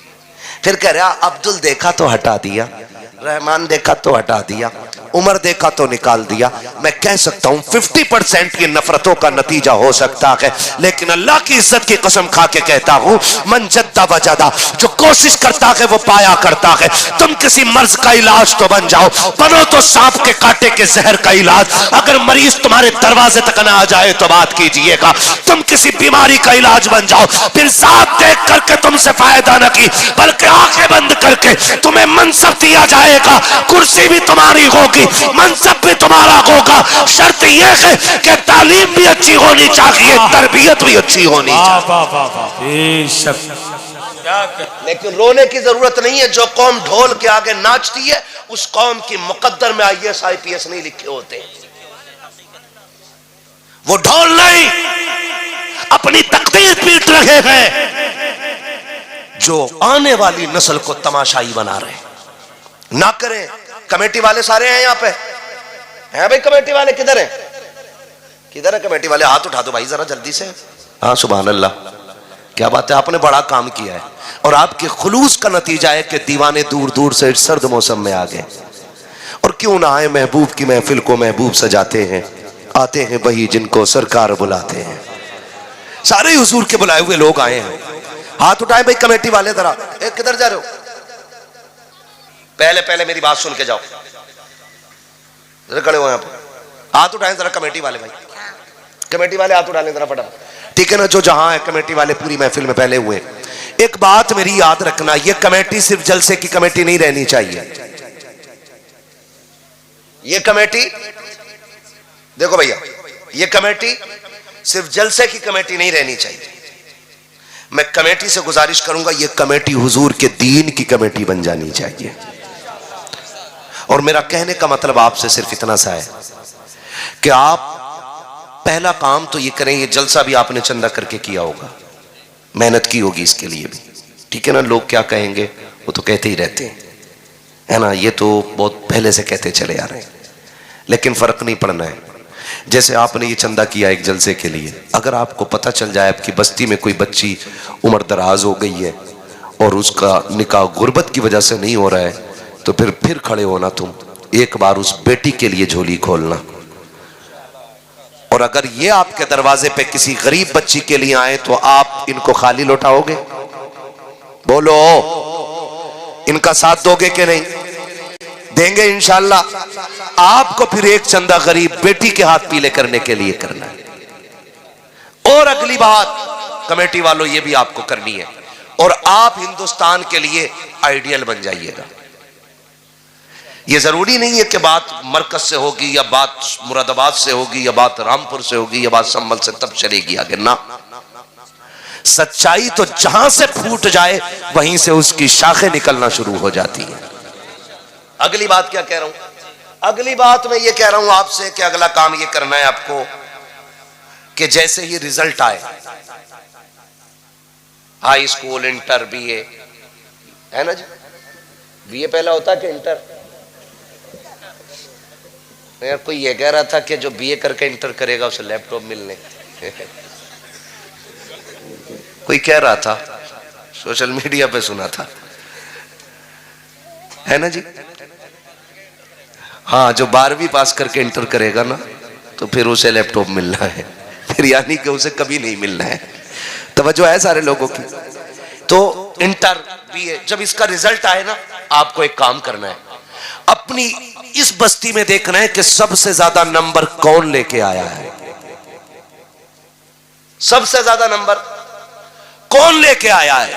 फिर कह रहा अब्दुल देखा तो हटा दिया, रहमान देखा तो हटा दिया, उमर देखा तो निकाल दिया। मैं कह सकता हूं 50% की नफरतों का नतीजा हो सकता है, लेकिन अल्लाह की इज्जत की कसम खा के कहता हूं मन जद्दा वजदा, जो कोशिश करता है वो पाया करता है। तुम किसी मर्ज का इलाज तो बन जाओ, बनो तो सांप के कांटे के जहर का इलाज। अगर मरीज तुम्हारे दरवाजे तक ना आ जाए तो बात कीजिएगा। तुम किसी बीमारी का इलाज बन जाओ, फिर साथ देख करके तुमसे फायदा न की बल्कि आंखें बंद करके तुम्हें मनसब दिया जाएगा, कुर्सी भी तुम्हारी होगी, मनसब भी तुम्हारा होगा। शर्त यह है कि तालीम भी अच्छी होनी चाहिए, तरबियत भी अच्छी होनी चाहिए। लेकिन रोने की जरूरत नहीं है। जो कौम ढोल के आगे नाचती है उस कौम की मुकद्दर में IAS IPS नहीं लिखे होते। वो ढोल नहीं अपनी तकदीर पीट रहे हैं जो आने वाली नस्ल को तमाशाई बना रहे। ना करें। कमेटी वाले सारे हैं यहाँ पे, हैं भाई? कमेटी वाले किधर हैं? किधर है कमेटी वाले? हाथ उठा दो भाई जरा जल्दी से। हाँ सुभान अल्लाह, क्या बात है, आपने बड़ा काम किया है। और आपके खुलूस का नतीजा है कि दीवाने दूर दूर से सर्द मौसम में आ गए। और क्यों ना आए, महबूब की महफिल को महबूब सजाते हैं, आते हैं वही जिनको सरकार बुलाते हैं। सारे हुजूर के बुलाए हुए लोग आए हैं। हाथ उठाए भाई कमेटी वाले जरा। एक किधर जा रहे हो? पहले मेरी बात सुन के जाओ, जरा खड़े हो यहाँ पर। हाथ उठाएं जरा कमेटी वाले भाई, कमेटी वाले हाथ उठा लें जरा फटाफट, ठीक है ना? जो जहां है कमेटी वाले पूरी महफिल में पहले हुए। एक बात मेरी याद रखना, ये कमेटी सिर्फ जलसे की कमेटी नहीं रहनी चाहिए। ये कमेटी देखो भैया, ये कमेटी सिर्फ जलसे की कमेटी नहीं रहनी चाहिए। मैं कमेटी से गुजारिश करूंगा ये कमेटी हुजूर के दीन की कमेटी बन जानी चाहिए। और मेरा कहने का मतलब आपसे सिर्फ इतना सा है कि आप पहला काम तो ये करें, ये जलसा भी आपने चंदा करके किया होगा, मेहनत की होगी इसके लिए भी, ठीक है ना? लोग क्या कहेंगे वो तो कहते ही रहते हैं, है ना? ये तो बहुत पहले से कहते चले आ रहे हैं, लेकिन फर्क नहीं पड़ना है। जैसे आपने ये चंदा किया एक जलसे के लिए, अगर आपको पता चल जाए आपकी बस्ती में कोई बच्ची उम्र दराज हो गई है और उसका निकाह गुर्बत की वजह से नहीं हो रहा है, तो फिर खड़े होना तुम, एक बार उस बेटी के लिए झोली खोलना और अगर ये आपके दरवाजे पे किसी गरीब बच्ची के लिए आए तो आप इनको खाली लौटाओगे? बोलो, इनका साथ दोगे कि नहीं? देंगे इंशाअल्लाह। आपको फिर एक चंदा गरीब बेटी के हाथ पीले करने के लिए करना है। और अगली बात कमेटी वालों, ये भी आपको करनी है, और आप हिंदुस्तान के लिए आइडियल बन जाइएगा। ये जरूरी नहीं है कि बात मरकज से होगी या बात मुरादाबाद से होगी या बात रामपुर से होगी या बात संभल से तब चलेगी आगे ना। सच्चाई तो जहां से फूट जाए वहीं से उसकी शाखें निकलना शुरू हो जाती है। अगली बात क्या कह रहा हूं? अगली बात मैं ये कह रहा हूं आपसे कि अगला काम ये करना है आपको कि जैसे ही रिजल्ट आए, हाई स्कूल, इंटर, बीए, है ना जी? बीए पहला होता है कि इंटर? यार कोई ये कह रहा था कि जो बीए करके इंटर करेगा उसे लैपटॉप मिलने कोई कह रहा था, सोशल मीडिया पे सुना था, है ना जी? हाँ, जो 12वीं पास करके इंटर करेगा ना तो फिर उसे लैपटॉप मिलना है, फिर यानी कि उसे कभी नहीं मिलना है। तवज्जो है सारे लोगों की? तो इंटर, बीए, जब इसका रिजल्ट आए ना, आपको एक काम करना है, अपनी इस बस्ती में देखना है कि सबसे ज्यादा नंबर कौन लेके आया है। सबसे ज्यादा नंबर कौन लेके आया है।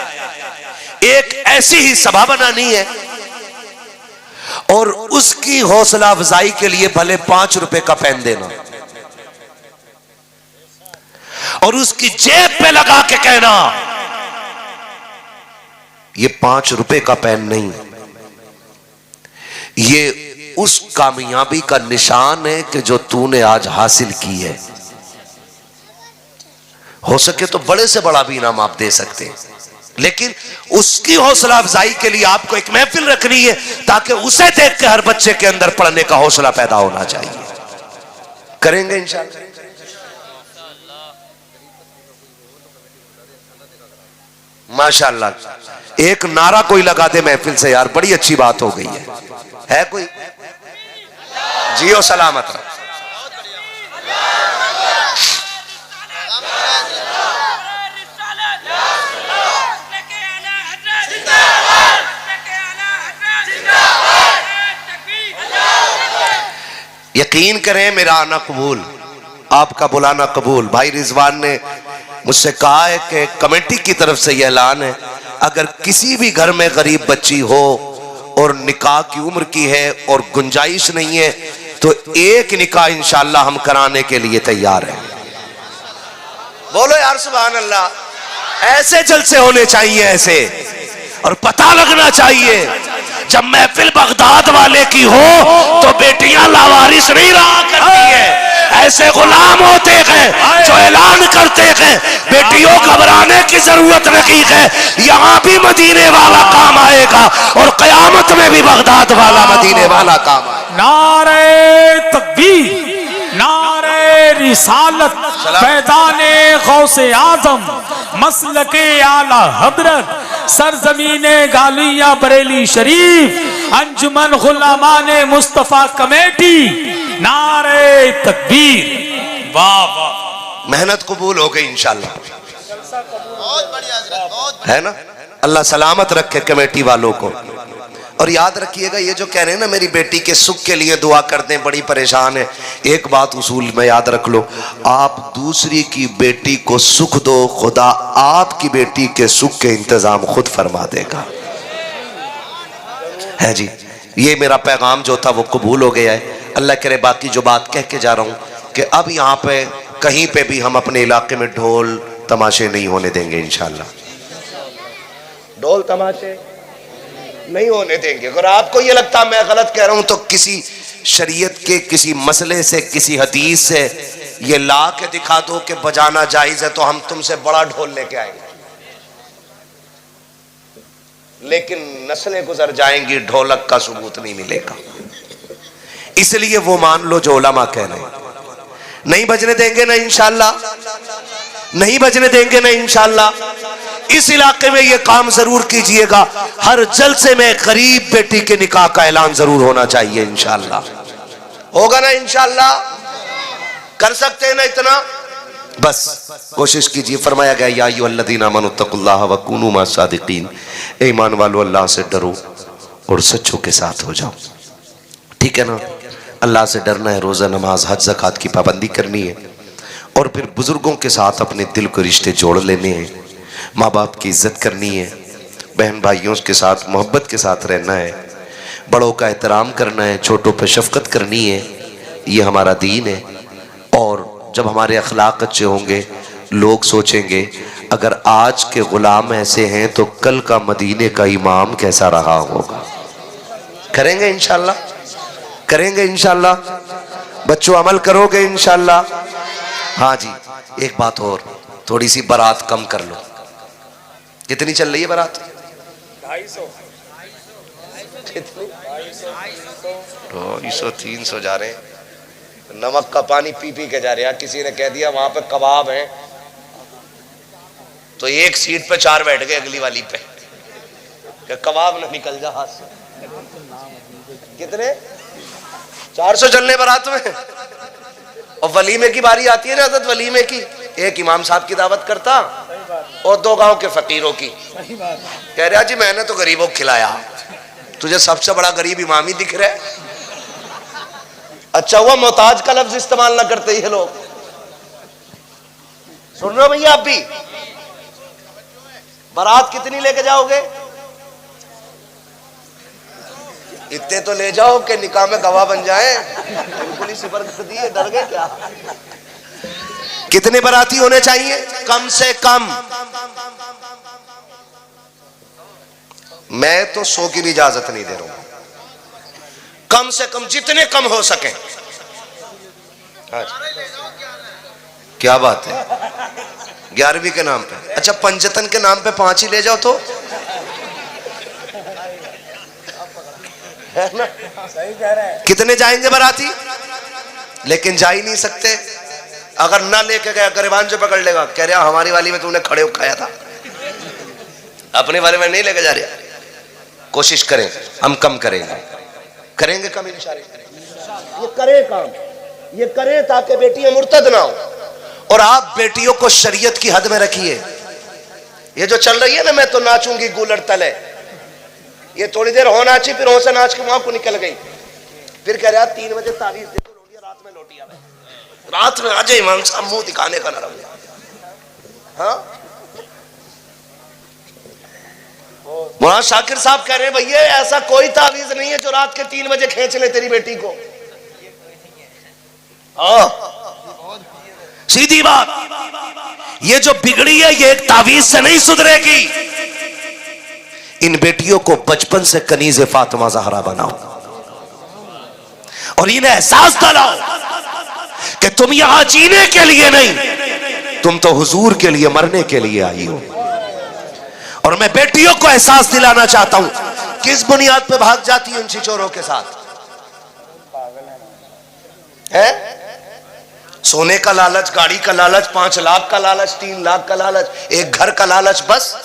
एक ऐसी ही सभा बनानी है और उसकी हौसला अफजाई के लिए भले 5 रुपए का पेन देना और उसकी जेब पे लगा के कहना, ये 5 रुपए का पेन नहीं, ये उस कामयाबी का निशान है कि जो तूने आज हासिल की है। हो सके तो बड़े से बड़ा भी इनाम आप दे सकते हैं, लेकिन उसकी हौसला अफजाई के लिए आपको एक महफिल रखनी है ताकि उसे देख के हर बच्चे के अंदर पढ़ने का हौसला पैदा होना चाहिए। करेंगे इंशाअल्लाह। माशाअल्लाह, एक नारा कोई लगा दे महफिल से, यार बड़ी अच्छी बात हो गई है कोई? जियो सलामत रहो। यकीन करें मेरा आना कबूल, आपका बुलाना कबूल। भाई रिजवान ने मुझसे कहा है कि कमेटी की तरफ से यह ऐलान है, अगर किसी भी घर में गरीब बच्ची हो और निकाह की उम्र की है और गुंजाइश नहीं है तो एक निकाह इंशाअल्लाह हम कराने के लिए तैयार हैं। बोलो यार सुभान अल्लाह। ऐसे जलसे होने चाहिए, ऐसे, और पता लगना चाहिए जब महफिल बगदाद वाले की हो तो बेटियां लावारिस नहीं रहा करती है। ऐसे गुलाम होते हैं जो ऐलान करते हैं बेटियों घबराने की जरूरत नहीं है, यहाँ भी मदीने वाला काम आएगा और कयामत में भी बगदाद वाला मदीने वाला काम आएगा।
नारे तकबीर, नारे रिसालत, फैज़ाने गौसे आज़म, मसलके आला हज़रत, सरजमीने गालिया बरेली शरीफ, अंजुमन गुलामाने मुस्तफा कमेटी, नारे तकबीर। वाह वाह,
मेहनत कबूल हो गई इंशाअल्लाह।
बहुत बढ़िया,
है ना? अल्लाह सलामत रखे कमेटी वालों को। और याद रखिएगा, ये जो कह रहे हैं ना मेरी बेटी के सुख के लिए दुआ कर दें, बड़ी परेशान है, एक बात उसूल में याद रख लो, आप दूसरी की बेटी को सुख दो, खुदा आपकी बेटी के सुख के इंतजाम खुद फरमा देगा। है जी, ये मेरा पैगाम जो था वो कबूल हो गया है। अल्लाह करे बाकी जो बात कह के जा रहा हूँ कि अब यहाँ पे कहीं पे भी हम अपने इलाके में ढोल तमाशे नहीं होने देंगे इंशाअल्लाह। ढोल तमाशे नहीं होने देंगे। अगर आपको ये लगता मैं गलत कह रहा हूं तो किसी शरीयत के किसी मसले से, किसी हदीस से ये ला के दिखा दो कि बजाना जायज है तो हम तुमसे बड़ा ढोल लेके आएंगे, लेकिन नस्लें गुजर जाएंगी, ढोलक का सबूत नहीं मिलेगा। इसलिए वो मान लो जो उलमा कह रहे हैं, नहीं बजने देंगे ना इंशाअल्लाह, नहीं बजने देंगे ना इंशाअल्लाह। इस इलाके में ये काम जरूर कीजिएगा, हर जलसे में गरीब बेटी के निकाह का ऐलान जरूर होना चाहिए इंशाअल्लाह। होगा ना इंशाअल्लाह? कर सकते हैं ना इतना? बस कोशिश कीजिए। फरमाया गया या अय्युहल्लज़ीना आमनू तक़ुल्लाह व कूनू मअस सादिक़ीन, ईमान वालों अल्लाह से डरो और सच्चों के साथ हो जाओ। ठीक है ना? अल्लाह से डरना है, रोज़ा नमाज हज ज़कात की पाबंदी करनी है, और फिर बुजुर्गों के साथ अपने दिल को रिश्ते जोड़ लेने हैं, माँ बाप की इज्जत करनी है, बहन भाइयों के साथ मोहब्बत के साथ रहना है, बड़ों का एहतराम करना है, छोटों पर शफकत करनी है। ये हमारा दीन है। और जब हमारे अखलाक अच्छे होंगे, लोग सोचेंगे अगर आज के गुलाम ऐसे हैं तो कल का मदीने का इमाम कैसा रहा होगा। करेंगे इंशाल्लाह, करेंगे इंशाल्लाह। बच्चों अमल करोगे इंशाल्लाह? हाँ जी। एक बात और, थोड़ी सी बारात कम कर लो। कितनी चल रही है बारात? 250 300 जा रहे हैं। नमक का पानी पी पी के जा रहे हैं। किसी ने कह दिया वहां पे कबाब है, तो एक सीट पे 4 बैठ गए अगली वाली पे, कि कबाब ना निकल जा हाथ से। कितने? 400 चलने बारात में। और वलीमे की बारी आती है ना, आदत वलीमे की, एक इमाम साहब की दावत करता और 2 गांव के फकीरों की। कह रहा जी मैंने तो गरीबों को खिलाया, तुझे सबसे बड़ा गरीब इमाम ही दिख रहा है। अच्छा हुआ मोहताज का लफ्ज इस्तेमाल ना करते ये लोग। सुन रहे हो भैया? आप भी बारात कितनी लेके जाओगे? इतने तो ले जाओ कि निकाह में गवाह बन जाए। बिल्कुल ही सिफर कर दिए, डर गए क्या? कितने बाराती होने चाहिए? कम से कम मैं तो 100 की भी इजाजत नहीं दे रहा हूं। कम से कम जितने कम हो सके। क्या बात है? 11वीं के नाम पे? अच्छा पंजतन के नाम पे 5 ही ले जाओ तो है ना? सही कह रहे हैं। कितने जाएंगे बाराती? लेकिन जा ही नहीं सकते। अगर ना लेके गया गरिबान जो पकड़ लेगा, कह रहा हमारी वाली में तूने खड़े खाया था, अपने वाले में नहीं लेके जा रहा। कोशिश करें हम कम करेंगे, करेंगे कम इंशाअल्लाह। ये करें काम, ये करें ताकि बेटियां मुर्तद ना हो। और आप बेटियों को शरीयत की हद में रखिए। ये जो चल रही है ना, मैं तो नाचूंगी गूलर तले, ये थोड़ी देर हो नाची, फिर हो से नाच के वहां को निकल गई, फिर कह रहा 3 बजे तावीज दे दो, रात में लौटी आवे। रात में आ जाए इमाम साहब, मुंह दिखाने का नरम। हाँ मौलाना शाकिर साहब कह रहे हैं भैया ऐसा कोई तावीज नहीं है जो रात के 3 बजे खींच ले तेरी बेटी को। सीधी बात, ये जो बिगड़ी है ये एक तावीज से नहीं सुधरेगी। इन बेटियों को बचपन से कनीज़े फातिमा ज़हरा बनाओ और इन्हें एहसास दिलाओ कि तुम यहां जीने के लिए नहीं, तुम तो हुजूर के लिए मरने के लिए आई हो। और मैं बेटियों को एहसास दिलाना चाहता हूं, किस बुनियाद पे भाग जाती है उन छिचोरों के साथ? है सोने का लालच, गाड़ी का लालच, 5 लाख का लालच, 3 लाख का लालच, एक घर का लालच। बस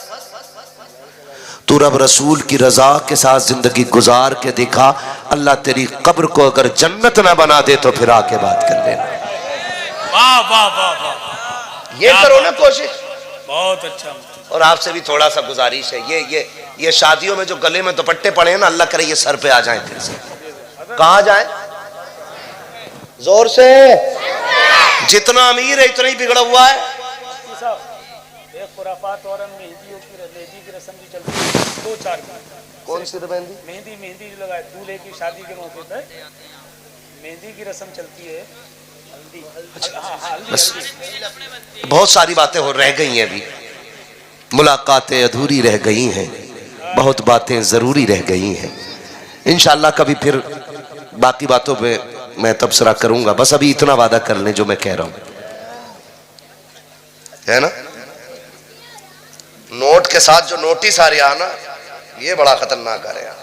तू रब रसूल की रजा के साथ जिंदगी गुजार के दिखा। अल्लाह तेरी कब्र को अगर जन्नत ना बना दे तो फिर आके बात कर लेना।
वाह वाह वाह वाह,
ये करो ना कोशिश।
बहुत अच्छा।
और आपसे भी थोड़ा सा गुजारिश है, ये शादियों में जो गले में दुपट्टे पड़े हैं ना, अल्लाह करे ये सर पे आ जाए फिर से। कहाँ जाए? जोर से। जितना अमीर है इतना ही बिगड़ा हुआ है।
एक खुराफात और मेहंदी की रस्म भी चलती है 2-4 की।
कौन सी मेहंदी?
मेहंदी जो लगाए दूल्हे की शादी के मौके पर मेहंदी की रस्म चलती है।
बस बहुत सारी बातें हो रह गई हैं, अभी मुलाकातें अधूरी रह गई हैं, बहुत बातें जरूरी रह गई हैं। इंशाअल्लाह कभी फिर बाकी बातों पे मैं तबसरा करूंगा। बस अभी इतना वादा कर लें जो मैं कह रहा हूं, है ना? नोट के साथ जो नोटिस आ रहा है ना, ये बड़ा खतरनाक आ रहा है।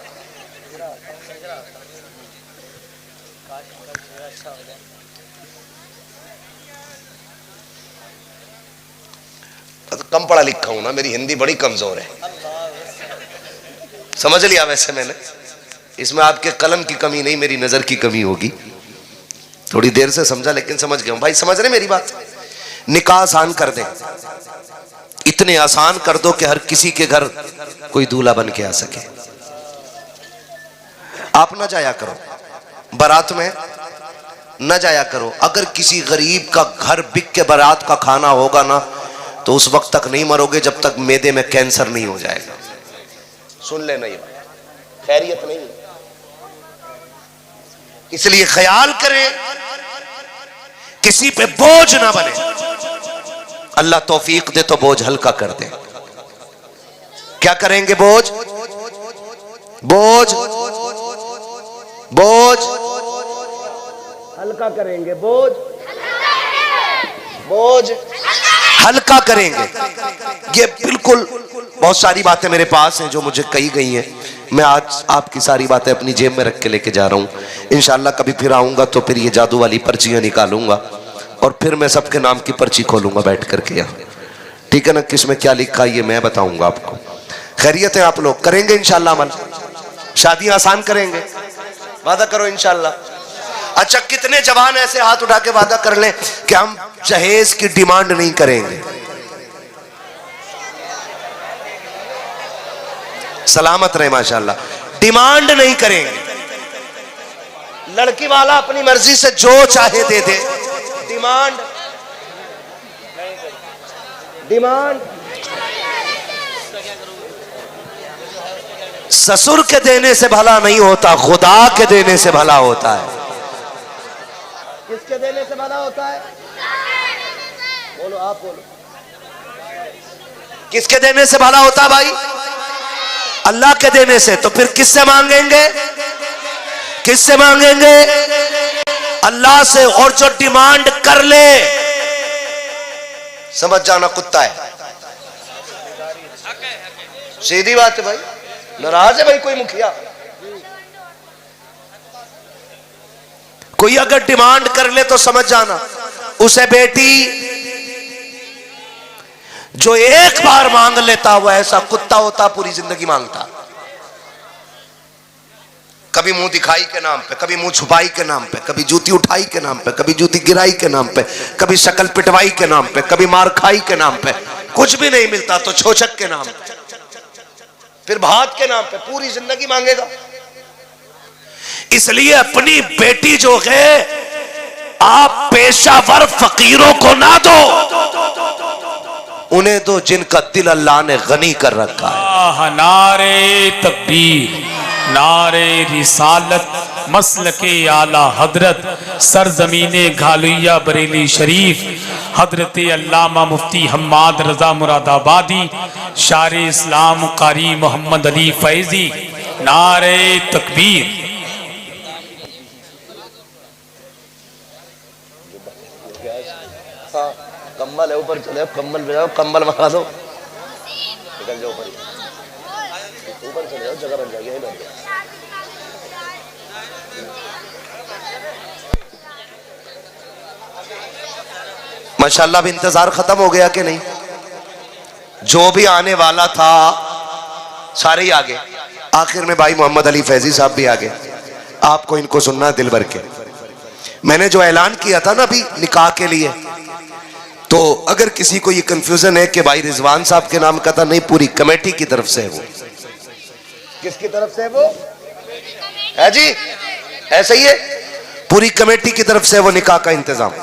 कम पढ़ा लिखा हूं ना, मेरी हिंदी बड़ी कमजोर है, समझ लिया। वैसे मैंने इसमें आपके कलम की कमी नहीं, मेरी नजर की कमी होगी। थोड़ी देर से समझा लेकिन समझ गया हूं भाई, समझ रहे मेरी बात। निकाह आसान कर दें, इतने आसान कर दो कि हर किसी के घर कोई दूल्हा बन के आ सके। आप ना जाया करो बारात में, न जाया करो। अगर किसी गरीब का घर बिक के बारात का खाना होगा ना तो उस वक्त तक नहीं मरोगे जब तक मैदे में कैंसर नहीं हो जाएगा। सुन लेना ये बात, खैरियत नहीं है। इसलिए ख्याल करें किसी पे बोझ ना बने। अल्लाह तौफीक दे तो बोझ हल्का कर दे। क्या करेंगे? बोझ बोझ बोझ
हल्का करेंगे, बोझ
बोझ हल्का करेंगे। ये बिल्कुल, बहुत सारी बातें मेरे पास हैं जो मुझे कही गई हैं। मैं आज आपकी सारी बातें अपनी जेब में रख के लेके जा रहा हूं। इंशाल्लाह कभी फिर आऊंगा तो फिर ये जादू वाली पर्चियां निकालूंगा और फिर मैं सबके नाम की पर्ची खोलूंगा बैठ करके यहाँ, ठीक है ना। किसमें क्या लिखा ये मैं बताऊंगा आपको। खैरियत है? आप लोग करेंगे इंशाल्लाह अमल? शादियां आसान करेंगे? वादा करो इंशाल्लाह। अच्छा, कितने जवान ऐसे हाथ उठा के वादा कर लें कि हम जहेज की डिमांड नहीं करेंगे? सलामत रहे माशाल्लाह। डिमांड नहीं करेंगे। लड़की वाला अपनी मर्जी से जो चाहे दे दे। डिमांड डिमांड ससुर के देने से भला नहीं होता, खुदा के देने से भला होता है। किसके देने से भला होता है? बोलो, आप बोलो। किसके देने से भला होता है भाई? अल्लाह के देने से। तो फिर किससे मांगेंगे? किससे मांगेंगे? अल्लाह से। और जो डिमांड कर ले, समझ जाना कुत्ता है। सीधी बात है भाई। नाराज है भाई कोई मुखिया? कोई अगर डिमांड कर ले तो समझ जाना उसे बेटी जो एक बार मांग लेता वो ऐसा कुत्ता होता, पूरी जिंदगी मांगता। कभी मुंह दिखाई के नाम पे, कभी मुंह छुपाई के नाम पे, कभी जूती उठाई के नाम पे, कभी जूती गिराई के नाम पे, कभी शक्ल पिटवाई के नाम पे, कभी मार खाई के नाम पे। कुछ भी नहीं मिलता तो छोचक के नाम पे, फिर भात के नाम पे पूरी जिंदगी मांगेगा। इसलिए अपनी बेटी जो है आप पेशावर फकीरों को ना दो, उन्हें दो जिनका दिल अल्लाह ने गनी कर रखा है।
नारे तकबीर, नारे रिसालत, मसलके आला हजरत, सरजमीने घालुया बरेली शरीफ, हजरत अल्लामा मुफ्ती हम्माद रजा मुरादाबादी, शार इस्लाम कारी मोहम्मद अली फैजी। नारे तकबीर।
कम्बल है ऊपर चले, कम्बल पे जाओ, कम्बल मंगा दो, निकल जाओ ऊपर चले जाओ, जगह बन जाएगी। माशाल्लाह भी इंतजार खत्म हो गया कि नहीं? जो भी आने वाला था सारे ही आ गए। आखिर में भाई मोहम्मद अली फैजी साहब भी आ गए। आपको इनको सुनना दिल भर के। मैंने जो ऐलान किया था ना अभी निकाह के लिए, तो अगर किसी को ये कंफ्यूजन है कि भाई रिजवान साहब के नाम का था, नहीं, पूरी कमेटी की तरफ से है वो। किसकी तरफ से है वो? है जी, ऐसा ही है, पूरी कमेटी की तरफ से वो निकाह का इंतजाम।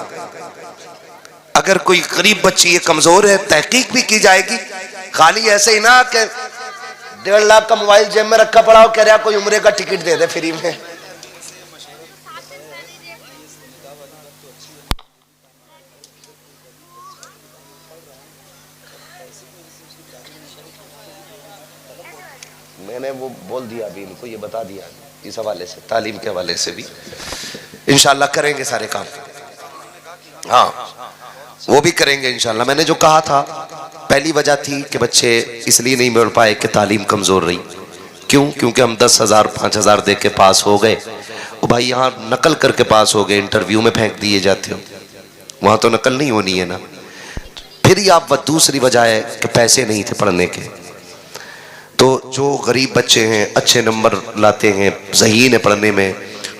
अगर कोई गरीब बच्ची ये कमजोर है, तहकीक भी की जाएगी। खाली ऐसे ही ना कि 1.5 लाख का मोबाइल जेब में रखा पड़ा हो, कह रहा कोई उम्रे का टिकट दे दे फ्री में। मैंने वो बोल दिया अभी इनको, ये बता दिया इस हवाले से, तालीम के हवाले से भी इंशाल्लाह करेंगे सारे काम। हाँ, वो भी करेंगे इंशाल्लाह। मैंने जो कहा था, पहली वजह थी कि बच्चे इसलिए नहीं मिल पाए कि तालीम कमजोर रही। क्यों? क्योंकि हम 10,000 5,000 दे के पास हो गए। वो भाई यहाँ नकल करके पास हो गए, इंटरव्यू में फेंक दिए जाते हो, वहां तो नकल नहीं होनी है ना। फिर ही आप दूसरी वजह है कि पैसे नहीं थे पढ़ने के। तो जो गरीब बच्चे हैं, अच्छे नंबर लाते हैं, ज़हीन है पढ़ने में,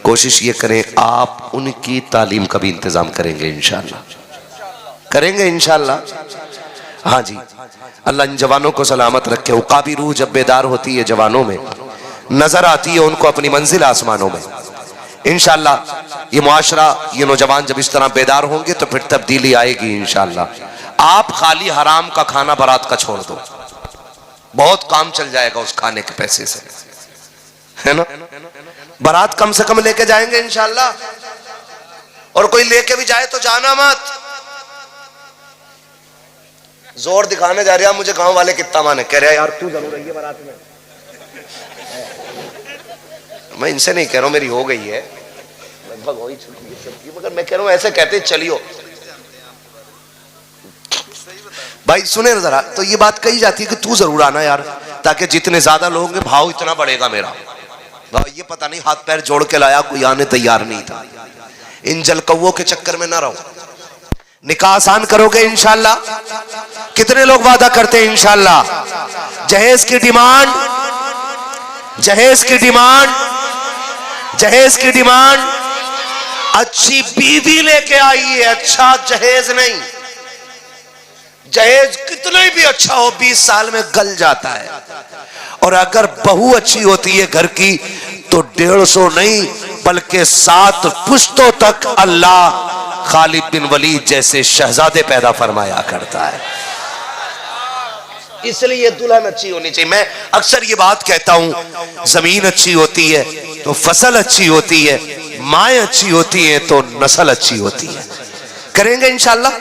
कोशिश ये करें आप उनकी तालीम का भी इंतजाम करेंगे इंशाअल्लाह, करेंगे इंशाअल्लाह। हाँ जी, अल्लाह इन जवानों को सलामत रखे। उकाबी रूह जब बेदार होती है जवानों में, नजर आती है उनको अपनी मंजिल आसमानों में। इंशाअल्लाह ये मुआशरा, ये नौजवान जब इस तरह बेदार होंगे तो फिर तब्दीली आएगी इंशाअल्लाह। आप खाली हराम का खाना बारात का छोड़ दो, बहुत काम चल जाएगा उस खाने के पैसे से, है ना। बारात कम से कम लेके जाएंगे इंशाअल्लाह, और कोई लेके भी जाए तो जाना मत। जोर दिखाने जा रहा मुझे गांव वाले कितना माने, कह रहे यार तू जरूर रही है बारात में। मैं इनसे नहीं कह रहा हूं, मेरी हो गई है लगभग हो ही चुकी है सबकी, मगर मैं कह रहा हूं ऐसे कहते चलियो भाई। सुने ना जरा, तो ये बात कही जाती है कि तू जरूर आना यार, ताकि जितने ज्यादा लोग होंगे भाव इतना बढ़ेगा मेरा। भाई ये पता नहीं हाथ पैर जोड़ के लाया, कोई आने तैयार नहीं था। इन जलकौओं के चक्कर में ना रहो, निकाह आसान करोगे इंशाअल्लाह। कितने लोग वादा करते हैं इंशाअल्लाह। जहेज की डिमांड, जहेज की डिमांड, जहेज की डिमांड, अच्छी बीवी लेके आइए, अच्छा जहेज नहीं। जहेज कितना भी अच्छा हो 20 साल में गल जाता है, और अगर बहू अच्छी होती है घर की तो 150 नहीं बल्कि 7 पुश्तों तक अल्लाह खालिद बिन वलीद जैसे शहजादे पैदा फरमाया करता है। इसलिए दुल्हन अच्छी होनी चाहिए। मैं अक्सर ये बात कहता हूं, जमीन अच्छी होती है तो फसल अच्छी होती है, माएँ अच्छी होती हैं तो नस्ल अच्छी होती है। करेंगे इंशाअल्लाह।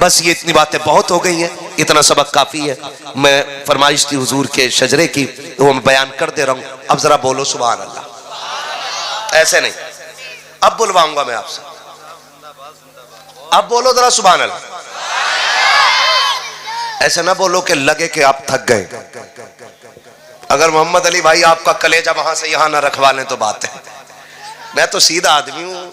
बस ये इतनी बातें बहुत हो गई हैं, इतना सबक काफी है। मैं फरमाइश थी हुजूर के शजरे की, वो मैं बयान कर दे रहा हूं। अब जरा बोलो सुभान अल्लाह, ऐसे नहीं, अब बुलवाऊंगा मैं आपसे, अब बोलो जरा सुभान अल्लाह। ऐसे ना बोलो कि लगे कि आप थक गए। अगर मोहम्मद अली भाई आपका कलेजा वहां से यहां ना रखवा लें तो बात है। मैं तो सीधा आदमी हूं,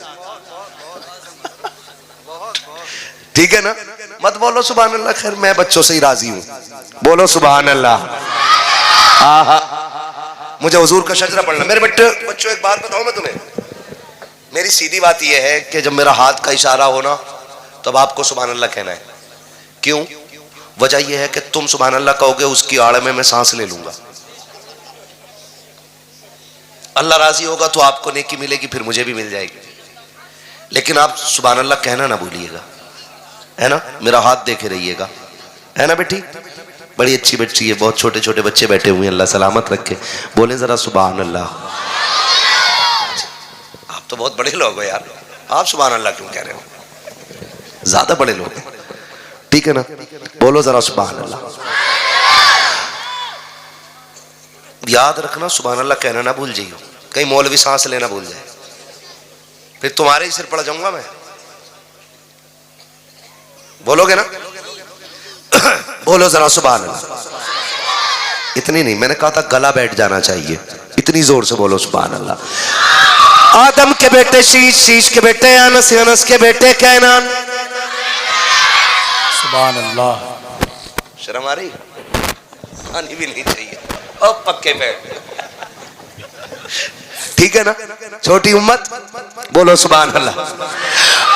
ठीक है ना। मत बोलो सुभान अल्लाह, खैर मैं बच्चों से ही राजी हूं। बोलो सुभान अल्लाह। मुझे हुजूर का शजरा पढ़ना। मेरे बच्चों एक बात बताऊं मैं तुम्हें, मेरी सीधी बात यह है कि जब मेरा हाथ का इशारा हो ना तब आपको सुभान अल्लाह कहना है। क्यों? वजह यह है कि तुम सुभान अल्लाह कहोगे, उसकी आड़ में मैं सांस ले लूंगा। अल्लाह राजी होगा तो आपको नेकी मिलेगी, फिर मुझे भी मिल जाएगी। लेकिन आप सुभान अल्लाह कहना ना भूलिएगा, है ना। मेरा हाथ देखे रहिएगा, है ना बेटी। बड़ी अच्छी बच्ची है, बहुत छोटे छोटे बच्चे बैठे हुए हैं, अल्लाह सलामत रखे। बोले जरा सुभान अल्लाह। आप तो बहुत बड़े लोग हो यार, आप सुभान अल्लाह क्यों कह रहे हो? ज्यादा बड़े लोग हैं, ठीक है ना। बोलो जरा सुभान अल्लाह। याद रखना सुभान अल्लाह कहना ना भूल जाइयो, कहीं मौलवी सांस लेना भूल जाए, फिर तुम्हारे ही सिर पड़ जाऊंगा मैं। बोलोगे ना? बोलो जरा सुभान अल्लाह। इतनी नहीं, मैंने कहा था गला बैठ जाना चाहिए, इतनी जोर से बोलो सुभान अल्लाह। आदम के बेटे शीश, शीश के बेटे अनस, अनस के बेटे कैनान।
सुभान अल्लाह।
शर्म आ रही? आनी भी नहीं चाहिए, अब पक्के पैर, ठीक है ना। छोटी उम्मत, बोलो सुभान अल्लाह।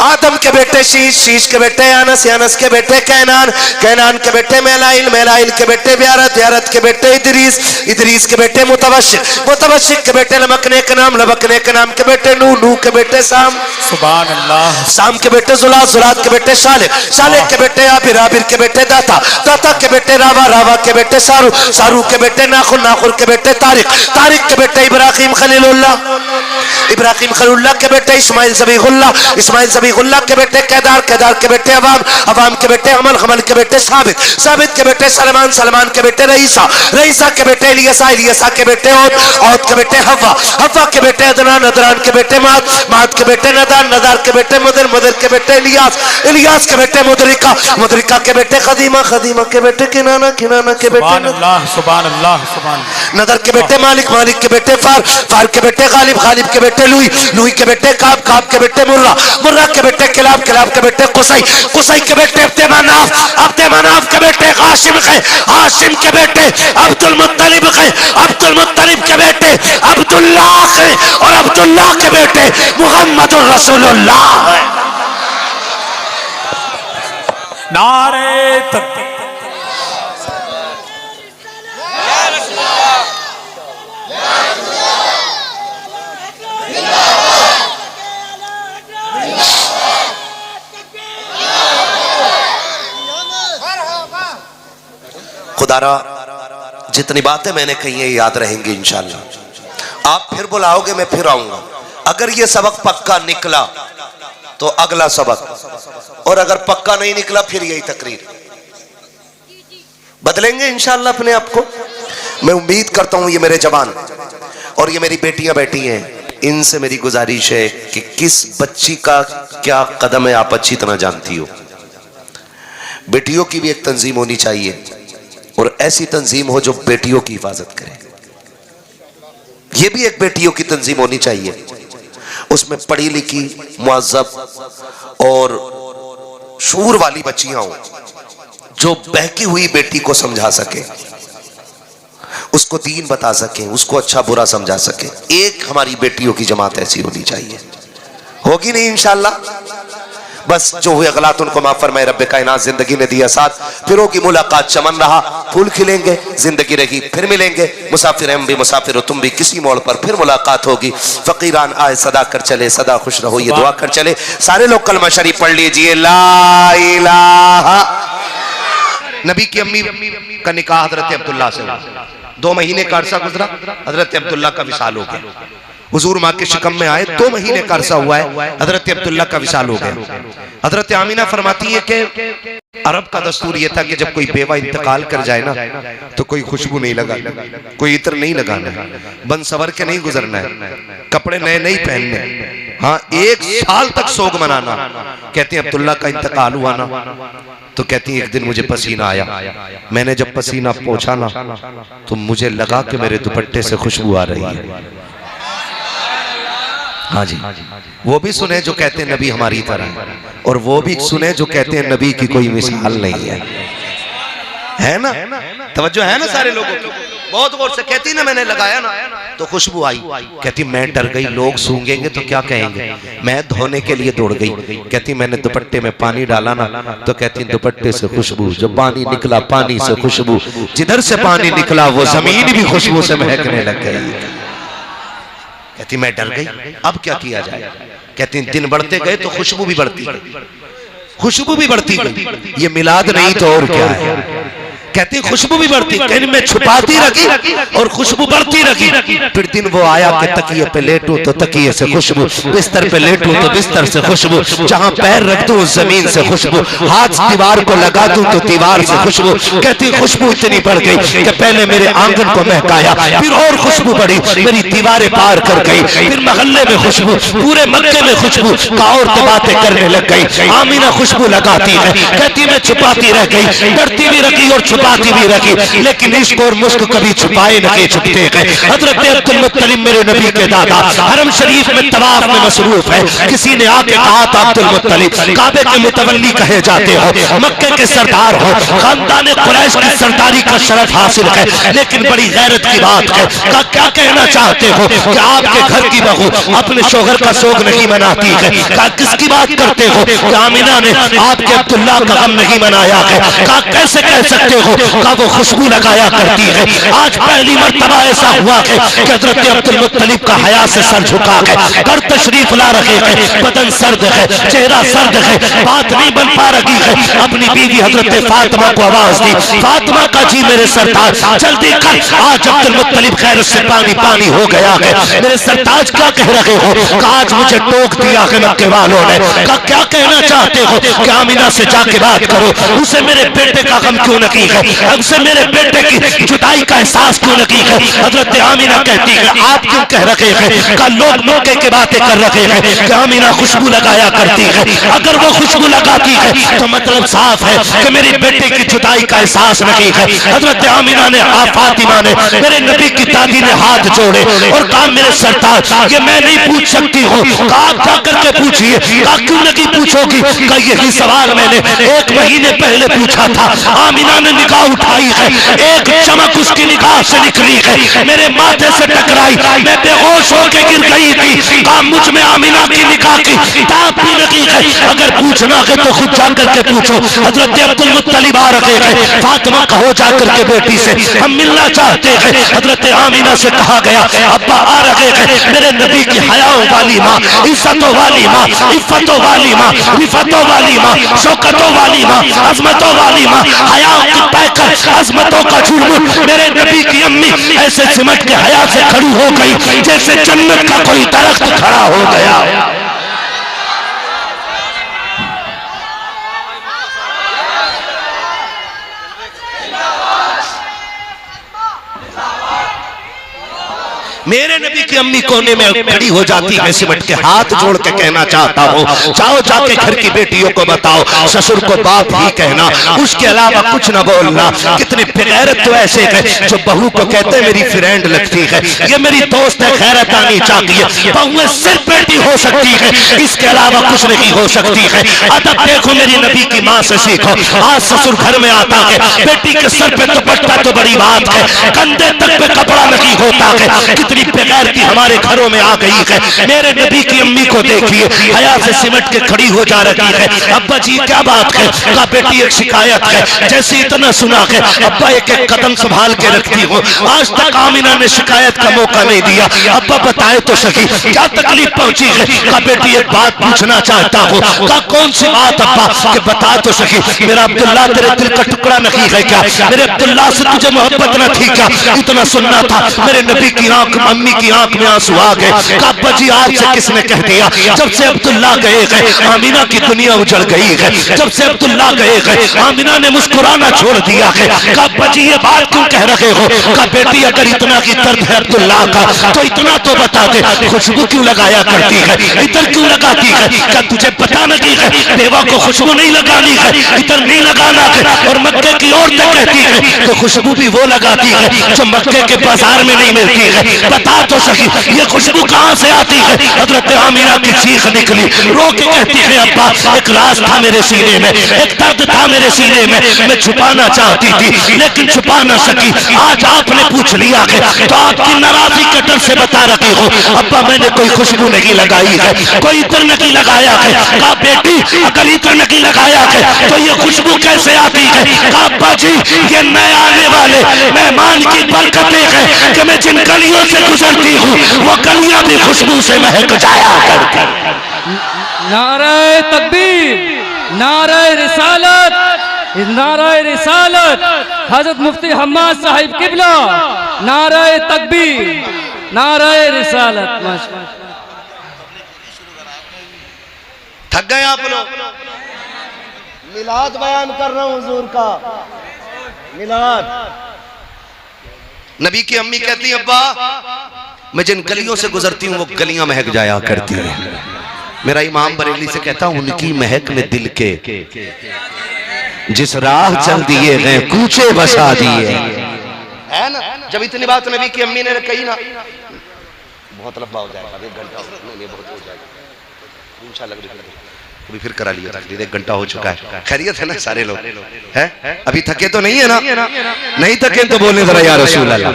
आदम के बेटे शीश, शीश के बेटे अनस, अनस के बेटे कैनान, कैनान के बेटे मेलाइल, मेलाइल के बेटे ब्यारत, ब्यारत के बेटे इदरीस, इदरीस के बेटे मुतवशिक, मुतवशिक के बेटे लबकने के नाम, लबकने के नाम के बेटे नूह, नूह के बेटे साम,
सुभान अल्लाह।
साम के बेटे जुलात, जुलात के बेटे शालिक, शालिक के बेटे आबिर, आबिर के बेटे दाता, दाता के बेटे रावा, रावा के बेटे सारू, सारू के बेटे नाखुर, नाखुर के बेटे तारिक, तारिक के बेटे इब्राहिम खलीलुल्लाह, इब्राहिम खलीलुल्लाह के बेटे इस्माइल ज़बीहुल्लाह, इस्माइल ज़बीहुल्लाह के बेटे केदार, केदार के बेटे अवाम, अवाम के बेटे अमल, अमल के बेटे साबित, साबित के बेटे सलमान, सलमान के बेटे रईसा, रईसा के बेटे इलियसा, इलियसा के बेटे औद, औद के बेटे हवा, हवा के बेटे अदनान, अदनान के बेटे माद, माद के बेटे नदार, नदार के बेटे मुदर, मुदर के बेटे इलियास, इलियास के बेटे मुदरिका, मुदरिका के बेटे खदीमा, खदीमा के बेटे किनाना, किनाना के बेटे
सुभान अल्लाह, सुभान अल्लाह, सुभान।
नदर के बेटे मालिक, मालिक के बेटे फार, फार के बेटे बेटे गालिब, गालिब के बेटे लुई, लुई के बेटे काब, काब के बेटे मुर्रा, मुर्रा के बेटे किलाब, किलाब के बेटे कुसई, कुसई के बेटे अब्दे मनाफ, अब्दे मनाफ के बेटे हाशिम है, हाशिम के बेटे अब्दुल मुत्तलिब है, अब्दुल मुत्तलिब के बेटे अब्दुल्लाह है, और अब्दुल्लाह के बेटे मुहम्मदुर रसूलुल्लाह है।
नारे तकबीर।
खुदारा जितनी बातें मैंने कही है याद रहेंगी इंशाअल्लाह। आप फिर बुलाओगे मैं फिर आऊंगा। अगर ये सबक पक्का निकला तो अगला सबक, और अगर पक्का नहीं निकला फिर यही तकरीर। बदलेंगे इंशाअल्लाह अपने आप को। मैं उम्मीद करता हूं ये मेरे जवान और ये मेरी बेटियां बैठी हैं, इनसे मेरी गुजारिश है कि किस बच्ची का क्या कदम है आप अच्छी तरह जानती हो। बेटियों की भी एक तंजीम होनी चाहिए, और ऐसी तंजीम हो जो बेटियों की हिफाजत करे। यह भी एक बेटियों की तंजीम होनी चाहिए, उसमें पढ़ी लिखी, मुअज़्ज़ब और शूर वाली बच्चियां हो, जो बहकी हुई बेटी को समझा सके, उसको दीन बता सके, उसको अच्छा बुरा समझा सके। एक हमारी बेटियों की जमात ऐसी होनी चाहिए। होगी नहीं इंशाअल्लाह। बस जो हुए गलत उनको माफ फरमाए रब्बे कायनात। जिंदगी ने दिया साथ, फिर होगी मुलाकात, चमन रहा, फूल खिलेंगे, जिंदगी रही, फिर मिलेंगे। मुसाफिर हम भी, मुसाफिर हो तुम भी, किसी मोड़ पर फिर मुलाकात होगी। फकीरान आए सदा कर चले, सदा खुश रहो, ये दुआ कर चले। सारे लोग कलमा शरीफ पढ़ लीजिए, ला इलाहा। नबी की अम्मी का निकाह हजरत अब्दुल्ला से हुआ, 2 महीने का अरसा गुजरा, हजरत अब्दुल्ला का विसाल हो गया। हुजूर माँ के शिकम में आए, 2 महीने का अरसा हुआ है, हजरत अब्दुल्ला का विसाल हो गया। हजरत आमीना फरमाती है कि अरब का दस्तूर यह था कि जब कोई बेवा इंतकाल कर जाए ना तो कोई खुशबू नहीं लगाना, कोई इत्र नहीं लगाना, बन सवर के नहीं गुजरना है, कपड़े नए नहीं पहनने। हाँ, 1 साल तक सोग मनाना। कहते हैं अब्दुल्ला का इंतकाल हुआ ना तो कहती है एक दिन मुझे पसीना आया, मैंने जब पसीना पोंछा ना तो मुझे लगा कि मेरे दुपट्टे से खुशबू आ रही है। हाँ जी, वो भी सुने जो कहते हैं नबी हमारी तरह, और वो भी सुने जो कहते हैं नबी की कोई मिसाल नहीं है ना? तवज्जो है ना सारे लोगों की? बहुत गौर से कहती ना मैंने लगाया ना तो खुशबू आई। कहती मैं डर गई, लोग सूंघेंगे तो क्या कहेंगे। मैं धोने के लिए दौड़ गई। कहती मैंने दुपट्टे में पानी डाला ना तो कहती दुपट्टे से खुशबू, जब पानी निकला पानी से खुशबू, जिधर से पानी निकला वो जमीन भी खुशबू से महकने लग गई। कहती मैं डर गई, अब क्या किया जाए। कहती दिन बढ़ते गए तो खुशबू भी बढ़ती गई, खुशबू भी बढ़ती गई। ये मिलाद नहीं तो और क्या है। कहती खुशबू भी बढ़ती, कहती मैं छुपाती रखी और खुशबू बढ़ती रखी। फिर दिन वो आया कि तकिए पे लेटूं तो तकिए से खुशबू, बिस्तर पे लेटूं तो बिस्तर से खुशबू, जहां पैर रख दूं जमीन से खुशबू, हाथ दीवार को लगा दूं तो दीवार से खुशबू। कहती खुशबू इतनी बढ़ गई कि पहले मेरे आंगन को महकाया, फिर और खुशबू बढ़ी, मेरी दीवारें पार कर गई, फिर मोहल्ले में खुशबू, पूरे मक्के में खुशबू, औरतें बातें करने लग गई। आमीना खुशबू लगाती है। कहती मैं छुपाती रह गई, डरती भी रखी और छुपाती भी रखी, लेकिन इश्क और मुश्क कभी छुपाए नहीं छुपते गए। हजरत अब्दुल मुत्तलिब मेरे नबी के दादा हरम शरीफ में तवाफ में मसरूफ है। किसी ने आके कहा था अब्दुल मुत्तलिब काबे के मुतवल्ली कहे जाते हो, मक्के के सरदार हो, खानदान कुरैश की सरदारी का शरफ हासिल है, लेकिन बड़ी गैरत की बात है। क्या कहना चाहते हो कि आपके घर की बहू अपने शोहर का सोग नहीं मनाती है? किसकी बात करते हो कि आमिना ने आपके अब्दुल्ला का गम नहीं मनाया है? कैसे कह सकते हो का वो खुशबू लगाया करती है? आज पहली मर्तबा ऐसा हुआ है कि हजरत अब्दुल मुत्तलिब का हया से सर झुका है, घर तशरीफ ला रहे हैं, बदन सर्द है, चेहरा सर्द है, बात नहीं बन पा रही है। अपनी बीवी हजरत फातिमा को आवाज दी, फातिमा का जी मेरे सरताज जल्दी कर, आज अब्दुल मुत्तलिब खैर से पानी पानी हो गया है। मेरे सरताज क्या कह रहे हो? आज मुझे टोक दिया है मक्के वालों ने। क्या कहना चाहते हो कि आमिना से जाके बात करो, उसे मेरे बेटे का गम क्यों नहीं है? हमसे मेरे बेटे की जुदाई का एहसास क्यों लगी है? हजरत आमीना कहती है आप क्यों कह रहे हैं का लोग मौके की बातें कर रहे हैं कि आमीना खुशबू लगाया करती है। अगर वो खुशबू लगाती है तो मतलब साफ है कि मेरी बेटे की जुदाई का एहसास नहीं है। हजरत आमीना ने फातिमा ने मेरे नबी की दादी ने हाथ जोड़े और कहा मेरे सरताज ये मैं नहीं पूछ सकती हूँ, आप जाकर के पूछिए। कहा क्यों नहीं पूछोगी? कहा यही सवाल मैंने 1 महीने पहले पूछा था। आमीना ने निगाह उठाई है, एक चमक उसकी निगाह से निकली है, मेरे माथे से टकराई, मैं बेहोश होकर गिर गई थी। कहा मुझ में आमीना की निगाह की ताप भी नहीं है, अगर पूछना है तो खुद जाकर के पूछो। हजरत अब्दुल मुत्तलिब आ रहे हैं, फातिमा कहो जाकर के बेटी से हम मिलना चाहते हैं। हजरत आमीना से कहा गया अब्बा आ रहे हैं, मेरे नबी की हयाओं वाली माँ, इज्जतों वाली माँ, इफ्फतों वाली माँ, रिफतों वाली माँ, शौकतों वाली माँ, अजमतों वाली माँ, हयाओं की पैकर अजमतों का झुरमुट मेरे नबी की अम्मी ऐसे सिमट के हया से खड़ी हो गई जैसे जन्नत का कोई दरख्त खड़ा हो गया। मेरे नबी की अम्मी कोने में खड़ी हो जाती है, सिमट के हाथ जोड़ के कहना चाहता हूँ जाओ जाके घर की बेटियों को बताओ ससुर को बाप ही कहना, उसके अलावा कुछ न बोलना। कितने बेगैरत तो ऐसे हैं जो बहू को कहते मेरी फ्रेंड लगती है, ये मेरी दोस्त है, खैरत आनी चाहिए। बहुएं सिर्फ बेटी हो सकती है, इसके अलावा कुछ नहीं हो सकती है। अदब देखो मेरी नबी की माँ से सीखो। आज ससुर घर में आता है, बेटी के सर पे दुपट्टा तो बड़ी बात है, कंधे तक पे कपड़ा नहीं होता है। कितनी बेगैरती हमारे घरों में आ गई है। मेरे नबी की अम्मी को देखिए, हया से सिमट के खड़ी हो जा रही है। अब्बा जी क्या बात है? कहा बेटी एक शिकायत है। जैसे इतना सुना है अब्बा एक एक कदम संभाल के रखती हो, आज तक आमिना ने शिकायत का मौका नहीं दिया। अब्बा बताए तो सही क्या तकलीफ पहुंची है? कहा बेटी एक बात पूछना चाहता हूँ। कहा कौन सी बात अब्बा? के बता तो सही, मेरा अब्दुल्ला तेरे दिल का टुकड़ा नहीं है क्या? मेरे अब्दुल्ला से तुझे मोहब्बत न थी क्या? इतना सुनना था। मेरे नबी की आंख, अम्मी की आंख में आंसू आ गए। कहा अब्बा जी आज से किसने कह दिया? जब से अब्दुल्ला गए हैं आमिना की दुनिया उजड़ गई है। जब से अब्दुल्ला गए हैं आमिना ने मुस्कुराना छोड़ दिया है। कहा अब्बा जी ये बात क्यों कह रहे हो? कहा बेटी अगर इतना की दर्द है अब्दुल्ला का तो इतना तो बता दे, खुशबू क्यों लगाया करती है, इधर क्यों लगाती है? क्या तुझे पता नहीं है देवा को खुशबू नहीं लगानी है, इधर नहीं लगाना है? और मक्के की औरतें कहती है तो खुशबू भी वो लगाती है जो मक्के के बाजार में नहीं मिलती है। बता तो सही ये खुशबू कहां से आती है? हजरत आमिना की चीख निकली, रो के कहती है अब्बा एक राज था मेरे सीने में, एक दर्द था मेरे सीने में, मैं छुपाना चाहती थी लेकिन छुपा न सकी। आज आपने पूछ लिया है तो आपकी नाराजगी के डर से बता रही हो अब्बा मैंने कोई खुशबू नहीं लगाई है, कोई इत्र नहीं लगाया है। कहा बेटी अगर इत्र नहीं लगाया है तो ये खुशबू कैसे आती है? कहा अब्बा जी ये नए आने वाले मेहमान की बरकतें हैं कि मैं जिन गलियों से गुजरती हूँ वो गलियां भी खुशबू से महक जाया करती।
नारे तकबीर, नारे रिसालत, नारे रिसालत, हजरत मुफ्ती हम्माद साहिब किबला, नारे तकबीर, नारे रिसालत।
थक गए आप लोग? मिलाद बयान कर रहा हूं हुजूर का, मिलाद। नबी की अम्मी कहती है अब्बा मैं जिन गलियों से गुजरती हूँ वो गलियां महक जाया करती हैं। मेरा इमाम बरेली से कहता हूं उनकी महक में दिल के जिस राह चल दिए गए कूचे बसा दिए है ना। जब इतनी बात नबी की अम्मी ने कही ना, बहुत लंबा हो जाएगा, 1 घंटा बहुत हो जाएगा इंशाल्लाह। अभी फिर करा लिया, 1 घंटा हो चुका है। खैरियत है ना सारे लोग? है अभी थके तो नहीं है ना? नहीं थके तो बोले जरा या रसूल अल्लाह।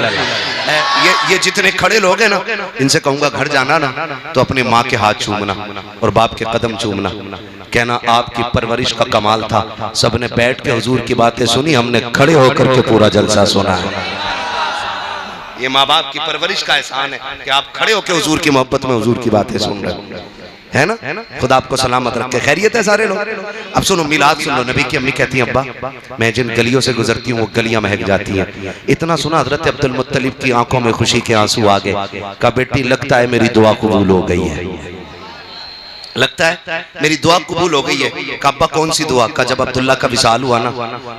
ये जितने खड़े लोग हैं ना इनसे कहूंगा घर जाना ना तो अपने माँ के हाथ चूमना और बाप के कदम चूमना, कहना आपकी परवरिश का कमाल था। सबने बैठ के हुजूर की बातें सुनी, हमने खड़े होकर के पूरा जलसा सुना है। ये माँ बाप की परवरिश का एहसान है कि आप खड़े होकर हुजूर की मोहब्बत में हुजूर की बातें सुन रहे हो, है ना। खुदा आपको सलामत रखे। खैरियत है सारे लोग? अब सुनो मिलाद सुन लो। नबी की अम्मी कहती है अब्बा मैं जिन गलियों से गुजरती हूँ वो गलियां महक जाती हैं। इतना सुना हजरत अब्दुल मुत्तलिब की आंखों में खुशी के आंसू आ गए। कहा बेटी लगता है मेरी दुआ कबूल हो गई है। लगता है मेरी दुआ कबूल हो गई है। काबा कौन सी दुआ का? जब अब्दुल्ला का विसाल हुआ ना,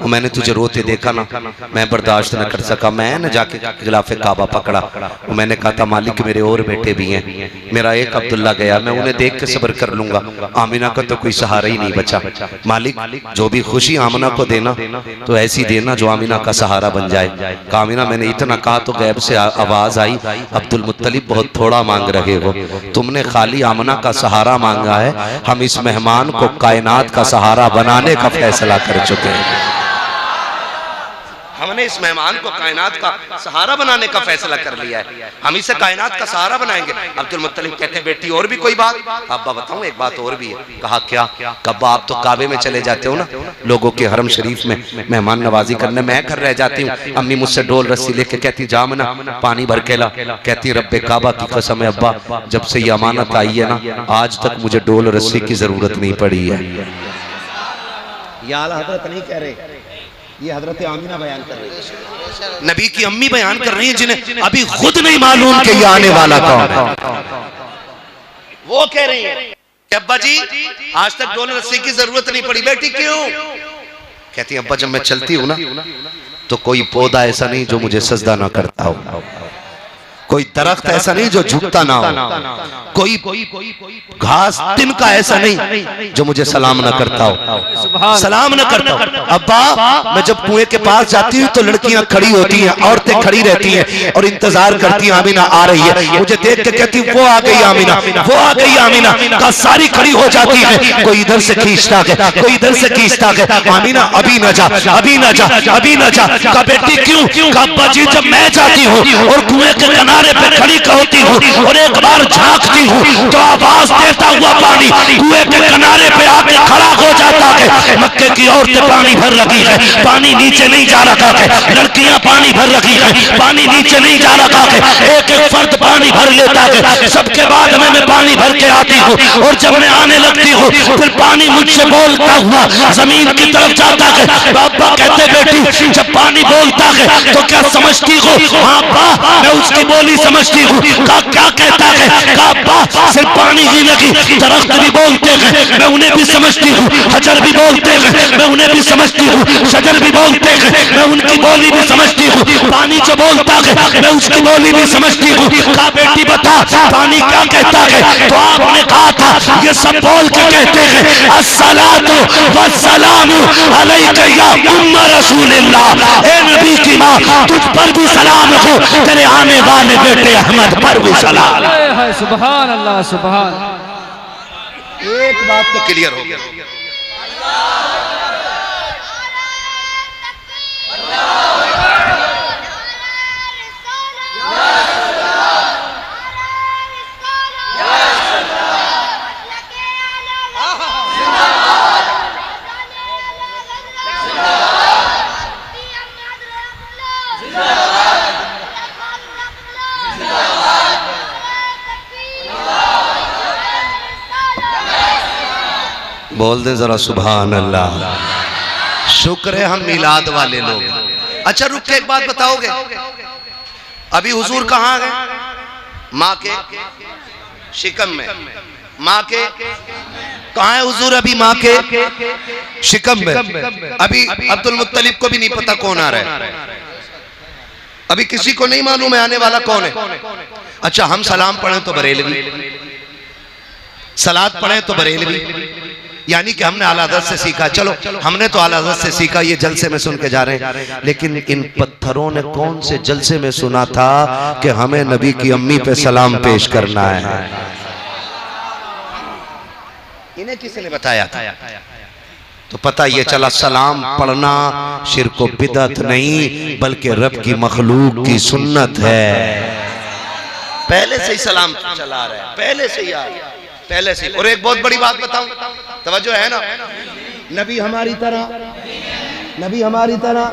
वो मैंने तुझे रोते देखा ना, मैं बर्दाश्त न कर सका, मैं जाके गिलाफे काबा पकड़ा। वो मैंने कहा था मालिक मेरे और बेटे भी हैं, मेरा एक अब्दुल्ला गया, मैं उन्हें देख के सब्र कर लूंगा, आमिना का तो कोई सहारा ही नहीं बचा। मालिक जो भी खुशी आमिना को देना तो ऐसी देना जो आमिना का सहारा बन जाए। आमिना मैंने इतना कहा तो गैब से आवाज आई, अब्दुल मुत्तलिब बहुत थोड़ा मांग रहे हो, तुमने खाली आमिना का सहारा मांगा है, हम इस मेहमान को कायनात का सहारा बनाने का फैसला कर चुके हैं। हमने इस मेहमान को कायनात का सहारा बनाने का फैसला कर लिया है, हम इसे कायनात का सहारा बनाएंगे। अब्दुल मुत्तलिब कहते बेटी और भी कोई बात? अब्बा बताऊं एक बात और भी है। कहा क्या? कब्बा आप तो काबे में चले जाते हो ना, लोगों के हरम शरीफ में मेहमान नवाजी करने, मैं घर रह जाती हूँ। अम्मी मुझसे डोल रस्सी लेके कहती जाम ना पानी भर के ला, कहती रब्बे काबा की कसम है अब्बा जब से ये अमानत आई है ना, आज तक मुझे डोल रस्सी की जरूरत नहीं पड़ी है। या हजरत नहीं कह रहे, ये हजरत आमिना बयान कर रही है, नबी की अम्मी बयान कर रही है, जिन्हें अभी खुद नहीं मालूम कि ये आने वाला कौन है। वो कह रही है अब्बा जी आज तक डोल रस्सी की जरूरत नहीं पड़ी। बेटी क्यों? कहती है अब्बा जब मैं चलती हूँ ना तो कोई पौधा ऐसा नहीं जो मुझे सजदा ना करता हो, कोई दरख्त ऐसा नहीं जो झुकता ना हो, कोई घास तिनका ऐसा नहीं जो मुझे सलाम ना करता हो, सलाम ना करता हो। अब्बा मैं जब कुएं के पास जाती हूँ तो लड़कियां खड़ी होती हैं, औरतें खड़ी रहती हैं और इंतजार करती हैं आमिना आ रही है, मुझे देख के कहती वो आ गई आमिना, वो आ गई आमिना, का सारी खड़ी हो जाती है, कोई इधर से खींचता गया, कोई इधर से खींचता गया, आमिना अभी ना जा, अभी ना जा, अभी ना जा। का बेटी क्यों? का अब्बा जी जब मैं जाती हूँ और कुएं के किनारे पे खड़ी होती हूँ और एक बार झांकती हूँ तो आवाज देता हुआ पानी कुएं के किनारे पे आके खड़ा हो जाता है। मक्के की औरतें पानी भर रही है, पानी नीचे नहीं जा रहा है, लड़कियां पानी भर रही है, पानी नीचे नहीं जा रहा है, एक एक फर्द पानी भर लेता है। सबके बाद मैं पानी भर के आती हूँ और जब मैं आने लगती हूँ फिर पानी मुझसे बोलता हुआ जमीन की तरफ जाता है। बाबा कहते बेटी जब पानी बोलता है तो क्या समझती हो? हाँ बा मैं उसकी बोली समझती हूँ। का क्या कहता है? का बा सिर्फ पानी ही नहीं, दरख्त भी बोलते हैं, मैं उन्हें भी समझती हूँ, हजर भी बोलते हैं, मैं उन्हें भी समझती हूँ, शजर भी बोलते हैं, मैं उनकी बोली भी समझती हूँ, पानी जो बोलता है मैं उसकी बोली भी समझती हूँ। का बेटी बता पानी क्या कहता है? तो आपने कहा था ये सब बोल के कहते हैं अस्सलातु वस्सलामु अलैका या उम्मा रसूलिल्लाह, ए नबी की माँ तुझ पर भी सलाम हो, तेरे आने वाले बेटे अहमद पर भी सलाम।
सुभान अल्लाह सुभान।
एक बात तो क्लियर हो गया, बोल दे जरा सुभान अल्लाह। शुक्र है हम मिलाद वाले लोग। अच्छा रुक के एक बात बताओगे, अभी हुजूर कहाँ गए? माँ के शिकम में। माँ के कहाँ है हुजूर? अभी माँ के शिकम में। अभी अब्दुल मुत्तलिब को भी नहीं पता कौन आ रहा है, अभी किसी को नहीं मालूम है आने वाला कौन है। अच्छा हम सलाम पढ़ें तो बरेलवी, सलात पढ़ें तो बरेलवी, यानी कि हमने आला हज़रत से सीखा। चलो हमने तो आला हज़रत से सीखा, ये जलसे में सुन के जा रहे हैं, लेकिन इन पत्थरों ने कौन से जलसे में सुना था कि हमें नबी की अम्मी पे सलाम पेश करना है? इन्हें किसने बताया था? तो पता ये चला सलाम पढ़ना शिर्क व बिदअत नहीं बल्कि रब की मखलूक की सुन्नत है। पहले से ही सलाम चला रहा है, पहले से ही पहले से। और एक बहुत बड़ी बात बताऊं, तवज्जो है ना, नबी हमारी तरह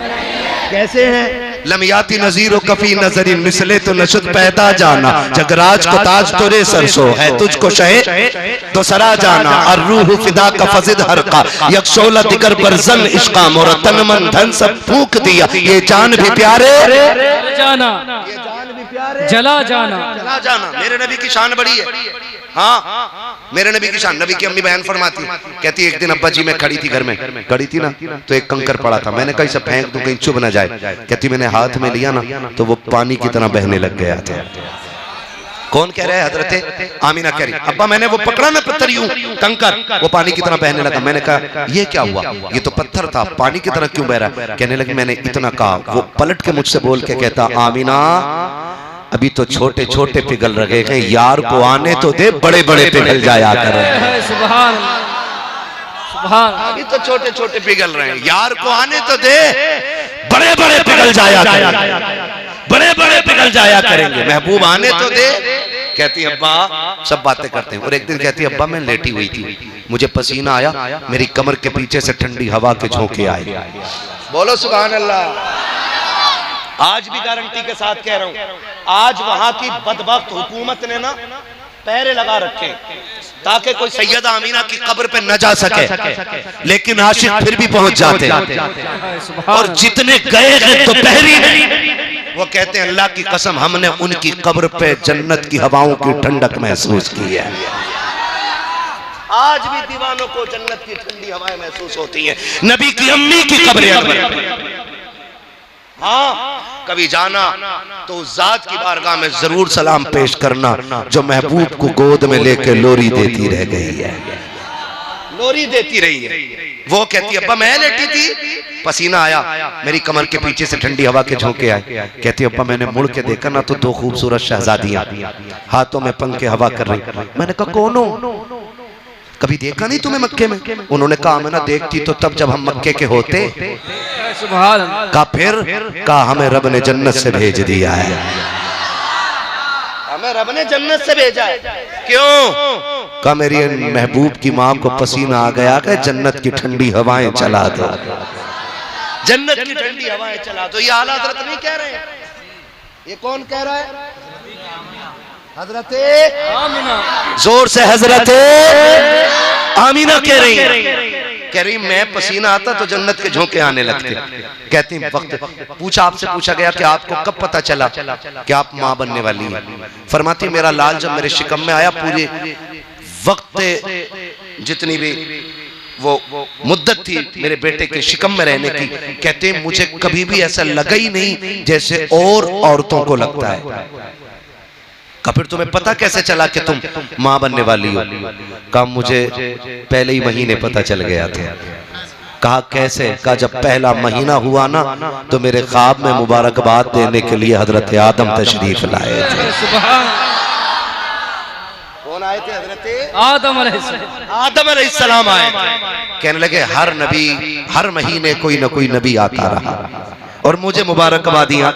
कैसे हैं? लमियाती नजीर कफी नजरी मिसले तो नशुद पैदा जाना, जगराज को ताज तुरे सरसो है तुझको शहे तो सरा जाना, और रूह फिदा का फजिद हर का यकशोला दिगर पर जन इश्का मोरा तन मन धन सब फूक दिया, ये जान भी प्यारे जाना, जला जाना, मेरे नबी की शान बड़ी है। हाँ, मेरे नबी की शान। नबी की अम्मी बयान फरमाती, कहती एक दिन अब्बा जी मैं खड़ी थी घर में, खड़ी थी ना, तो एक कंकर पड़ा था, मैंने कहा इसे फेंक दूं कहीं चुभ ना जाए। कहती मैंने हाथ में लिया ना तो वो पानी की तरह बहने लग गया था। कौन कह रहा है? हजरत आमीना कह रही, अब्बा मैंने वो पकड़ा ना पत्थर यूं कंकर, वो पानी की तरह बहने लगा। मैंने कहा ये क्या हुआ? ये तो पत्थर था, पानी की तरह क्यों बह रहा है? कहने लगी मैंने इतना कहा। वो पलट के मुझसे बोल के कहता, आमीना अभी तो छोटे छोटे पिघल रहे हैं, यार को आने तो दे, बड़े बड़े पिघल जाया करें।
सुभान सुभान।
अभी तो छोटे छोटे पिघल रहे हैं, यार को आने तो दे, बड़े बड़े पिघल जाया करें, बड़े बड़े पिघल जाया करेंगे। महबूब आने तो दे। कहती अब्बा सब बातें करते हैं। और एक दिन कहती अब्बा मैं लेटी हुई थी, मुझे पसीना आया, मेरी कमर के पीछे से ठंडी हवा के झोंके आए। बोलो सुभान अल्लाह। आज भी गारंटी के साथ कह रहा हूं, आज वहां की बदबख्त हुकूमत ने ना पहरे लगा रखे ताकि कोई सैयदा आमीना की कब्र पे न जा सके, लेकिन आशिक फिर भी पहुंच जाते। और जितने गए हैं तो पहरी, वो कहते हैं अल्लाह की कसम हमने उनकी कब्र पे जन्नत की हवाओं की ठंडक महसूस की है। आज भी दीवानों को जन्नत की ठंडी हवाएं महसूस होती हैं। नबी की अम्मी की कब्र, हाँ कभी जाना तो उस जात की बारगाह में जरूर सलाम पेश करना जो महबूब को गोद में लेके लोरी देती रह गई है, लोरी देती रही है। वो कहती अब्बा मैं लेटी थी, पसीना आया, मेरी कमर के पीछे से ठंडी हवा के झोंके आए। कहती अब्बा मैंने मुड़ के देखा ना तो दो खूबसूरत शहजादियां हाथों में पंख हवा कर रही। मैंने कहा कौन हो? कभी देखा नहीं तुम्हें मक्के में? उन्होंने कहा मैं ना देखती तो तब जब हम मक्के के होते। कहा फिर? कहा हमें रब ने जन्नत से भेज दिया है, हमें रब ने जन्नत से भेजा है। क्यों? कहा मेरी महबूब की माँ को पसीना आ गया कि जन्नत की ठंडी हवाएं चला दो, जन्नत की ठंडी हवाएं चला दो। ये आला हजरत नहीं कह रहे हैं, ये कौन कह रहा है? हजरते आमीना। जोर से हजरते आमीना कह रही है, कह रही मैं पसीना आता तो जन्नत के झोंके आने लगते। कहती वक्त पूछा, आपसे पूछा गया कि आपको कब पता चला कि आप माँ बनने वाली हैं? फरमाती मेरा लाल जब मेरे शिकम में आया, पूरे वक्त जितनी भी वो मुद्दत थी मेरे बेटे के शिकम में रहने की, कहते मुझे कभी भी ऐसा लगा ही नहीं जैसे और औरतों को लगता है। फिर तुम्हें पता कैसे चला कि तुम मां बनने वाली हो? कहा मुझे पहले ही महीने पता चल गया था। कहा कैसे? कहा जब पहला महीना हुआ ना तो मेरे ख्वाब में मुबारकबाद देने के लिए हजरत आदम तशरीफ लाए थे। कौन आए थे? हजरत आदम अलैहिस्सलाम आए थे। कहने लगे हर नबी हर महीने कोई ना कोई नबी आता रहा और मुझे मुबारकबादियां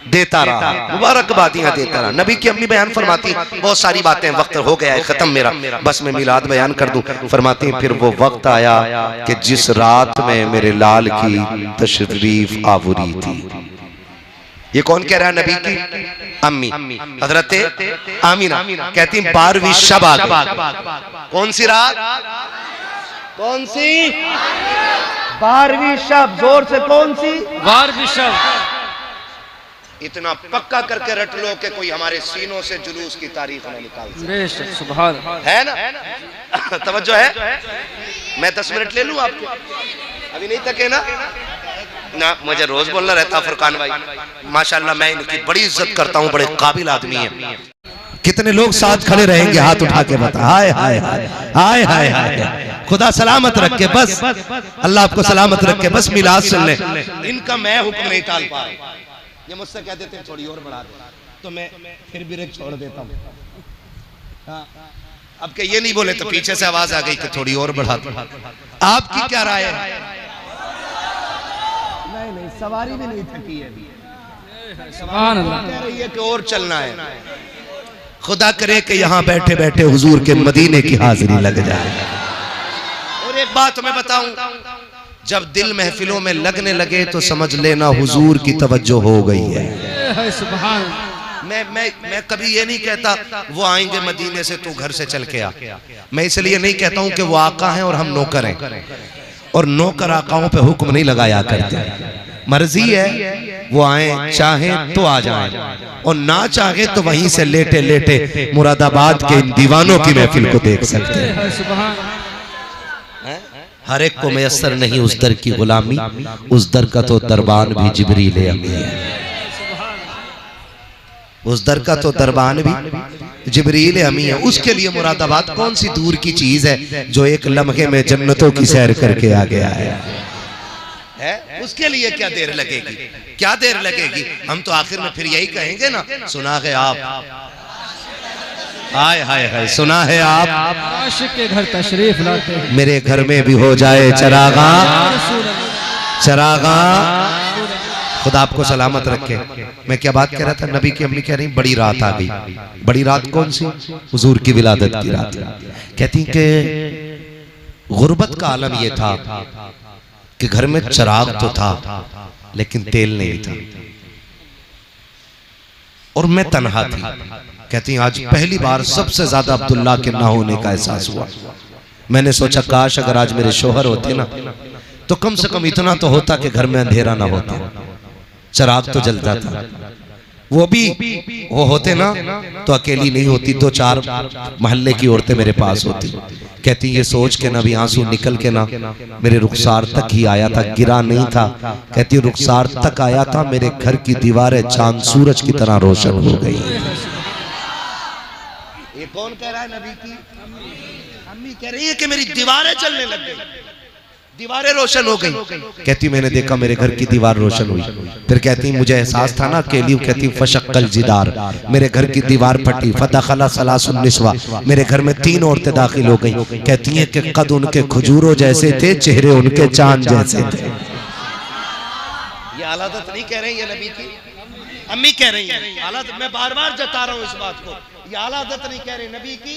देता रहा, मुबारकबादियां देता रहा। नबी की अम्मी बयान फरमाती बहुत सारी बातें, वक्त हो गया है खत्म मेरा, बस मैं मिलाद बयान कर दूं। फरमाती फिर वो वक्त आया कि जिस रात में मेरे लाल की तशरीफ आवरी थी। ये कौन कह रहा है? नबी की अम्मी हजरत आमीना कहती 12वीं शब आ गई। कौन सी रात? कौन सी? 12वीं शब। जोर से कौन सी? 12वीं शब। इतना पक्का करके रट लो कि कोई हमारे सीनों से जुलूस की तारीफ न निकाल सके। सुभान है ना? तवज्जो है? मैं 10 मिनट ले लूं आपको? अभी नहीं थके ना? ना मुझे रोज बोलना रहता फुरकान भाई, माशाल्लाह मैं इनकी बड़ी इज्जत करता हूँ, बड़े काबिल आदमी है। कितने लोग साथ खड़े रहेंगे? हाथ उठा के बता। हाय हाय हाय हाय हाय हाय। खुदा सलामत रखे, बस अल्लाह आपको सलामत रखे, बस मिलाद सुन ले। इनका मैं हुक्म नहीं टाल पा रहा। ये मुझसे कहते थे थोड़ी और बढ़ा दे, तो मैं फिर भी ब्रेक छोड़ देता हूँ। अब के ये नहीं बोले तो पीछे से आवाज आ गई कि थोड़ी और बढ़ा दो। आपकी क्या राय है? नहीं, सवारी भी नहीं थकी है। सुभान अल्लाह। कह रही है कि और चलना है। खुदा करे कि यहाँ बैठे बैठे हुजूर के मदीने की हाजिरी लग जाए। और एक बात मैं बताऊं, जब दिल महफिलों में लगने लगे तो समझ लेना हुजूर की तवज्जो हो गई है। सुभान। मैं कभी ये नहीं कहता वो आएंगे मदीने से तू घर से चल के आ। मैं इसलिए नहीं कहता हूं कि वो आका हैं और हम नौकर हैं, और नौकर आकाओं पे हुक्म नहीं लगाया करते। मर्जी है वो आए, चाहे तो आ जाए, और ना चाहे तो वहीं से लेटे लेटे मुरादाबाद के इन दीवानों की महफिल को देख सकते हैं। हर एक को मयसर नहीं उस दर की गुलामी, उस दर का तो दरबान भी जिब्रील अमी है। उस दर का तो दरबान भी जिब्रील अमी है। उसके लिए मुरादाबाद कौन सी दूर की चीज है जो एक लम्हे में जन्नतों की सैर करके आ गया है? उसके लिए क्या देर लगेगी, क्या देर लगेगी? हम तो आखिर में फिर यही कहेंगे ना, सुना है आप, हाय हाय हाय, सुना है आप
आशिक के घर तशरीफ लाते हैं,
मेरे घर में भी हो जाए चरागा, चरागा। खुदा आपको सलामत रखे। मैं क्या बात कह रहा था, नबी की अम्मी कह रही बड़ी रात आ गई। बड़ी रात कौन सी? हुजूर की विलादत की रात। कहती कि गुर्बत का आलम यह था कि घर में चिराग तो था लेकिन तेल नहीं था, और मैं तन्हा थी। कहती आज पहली बार सबसे ज्यादा अब्दुल्ला के ना होने का एहसास हुआ। मैंने सोचा काश अगर आज मेरे शोहर होते ना तो कम से कम इतना तो होता कि घर में अंधेरा ना होता, चिराग तो जलता था। वो होते ना तो अकेली नहीं होती, तो चार मोहल्ले की औरतें मेरे पास होती। कहती ये सोच के ना भी आंसू निकल के ना मेरे रुखसार तक ही आया था, गिरा नहीं था। कहती रुखसार तक आया था, मेरे घर की दीवारें चांद सूरज की तरह रोशन हो गई। ये कौन कह रहा है? नबी की अम्मी कह रही है कि मेरी दीवारें चलने लग गई, दीवारें रोशन हो गई। कहती मैंने देखा मेरे घर की दीवार रोशन हुई। फिर कहती मुझे एहसास था ना अकेली। कहती फशक्कल जिदार, मेरे घर की दीवार फटी। फदखला सलासुन निस्वा, मेरे घर में 3 औरतें दाखिल हो गई। कहती हैं कि कद उनके खजूरों जैसे थे, चेहरे उनके चांद जैसे थे। ये हालात नहीं कह रही है नबी की अम्मी कह रही है, हालात मैं बार बार जता रहा हूँ इस बात को। ये हालात नहीं कह रही, नबी की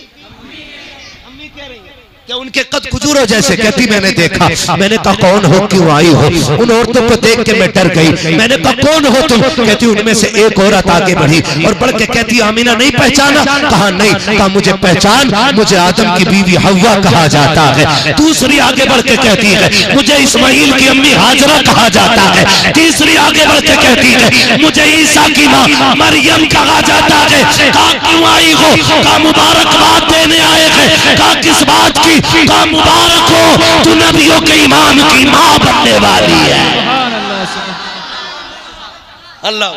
अम्मी कह रही है कि उनके कद खजूरों जैसे। कहती मैंने देखा, मैंने कहा कौन हो, क्यों आई हो? उन औरतों को देख के मैं डर गई। मैंने कहा कौन हो तुम? कहती उनमें से एक औरत आगे बढ़ी और बढ़ के कहती आमीना नहीं पहचाना? कहा नहीं। कहा मुझे पहचान, मुझे आदम की बीवी हव्वा कहा जाता है। दूसरी आगे बढ़ के कहती है मुझे इस्माइल की अम्मी हाजरा कहा जाता है। तीसरी आगे बढ़ के कहती है मुझे ईसा की माँ मरियम कहा जाता है। कहा क्यों आई हो? कहा मुबारकबाद देने आए हैं। कहा किस बात की? कहा मुबारक हो, तू नबियों के इमाम की मां बनने वाली है। अल्लाह,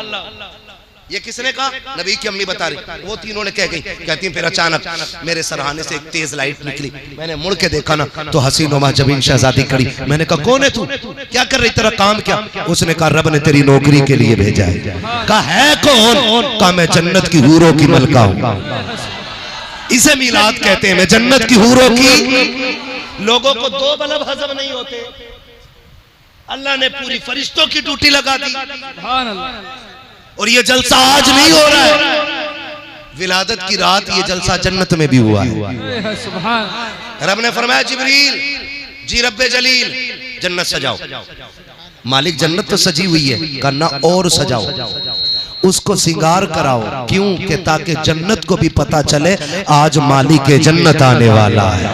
ये किसने कहा? नबी की अम्मी बता रही। वो तीनों ने कह गई। कहती फिर अचानक मेरे सरहाने से एक तेज लाइट निकली। मैंने मुड़ के देखा ना तो हसीनुमा जबीन शहजादी खड़ी। मैंने कहा कौन है तू, क्या कर रही, तेरा काम क्या? उसने कहा रब ने तेरी नौकरी के लिए भेजा है। कहा है कौन? कहा मैं जन्नत की हूरों की मलका हूं। इसे मिलाद कहते हैं। मैं जन्नत की हूरों की। लोगों को 2 बल्ब हजम नहीं होते, अल्लाह ने पूरी फरिश्तों की ड्यूटी लगा दी। और ये जलसा आज नहीं हो रहा है, विलादत की रात ये जलसा जन्नत में भी हुआ है। रब ने फरमाया जिब्रील जी रब्बे जलील जन्नत सजाओ। मालिक जन्नत तो सजी हुई है, करना और सजाओ, उसको सिंगार कराओ। क्यों? कि ताकि जन्नत को भी पता चले आज मालिक जन्नत आने वाला है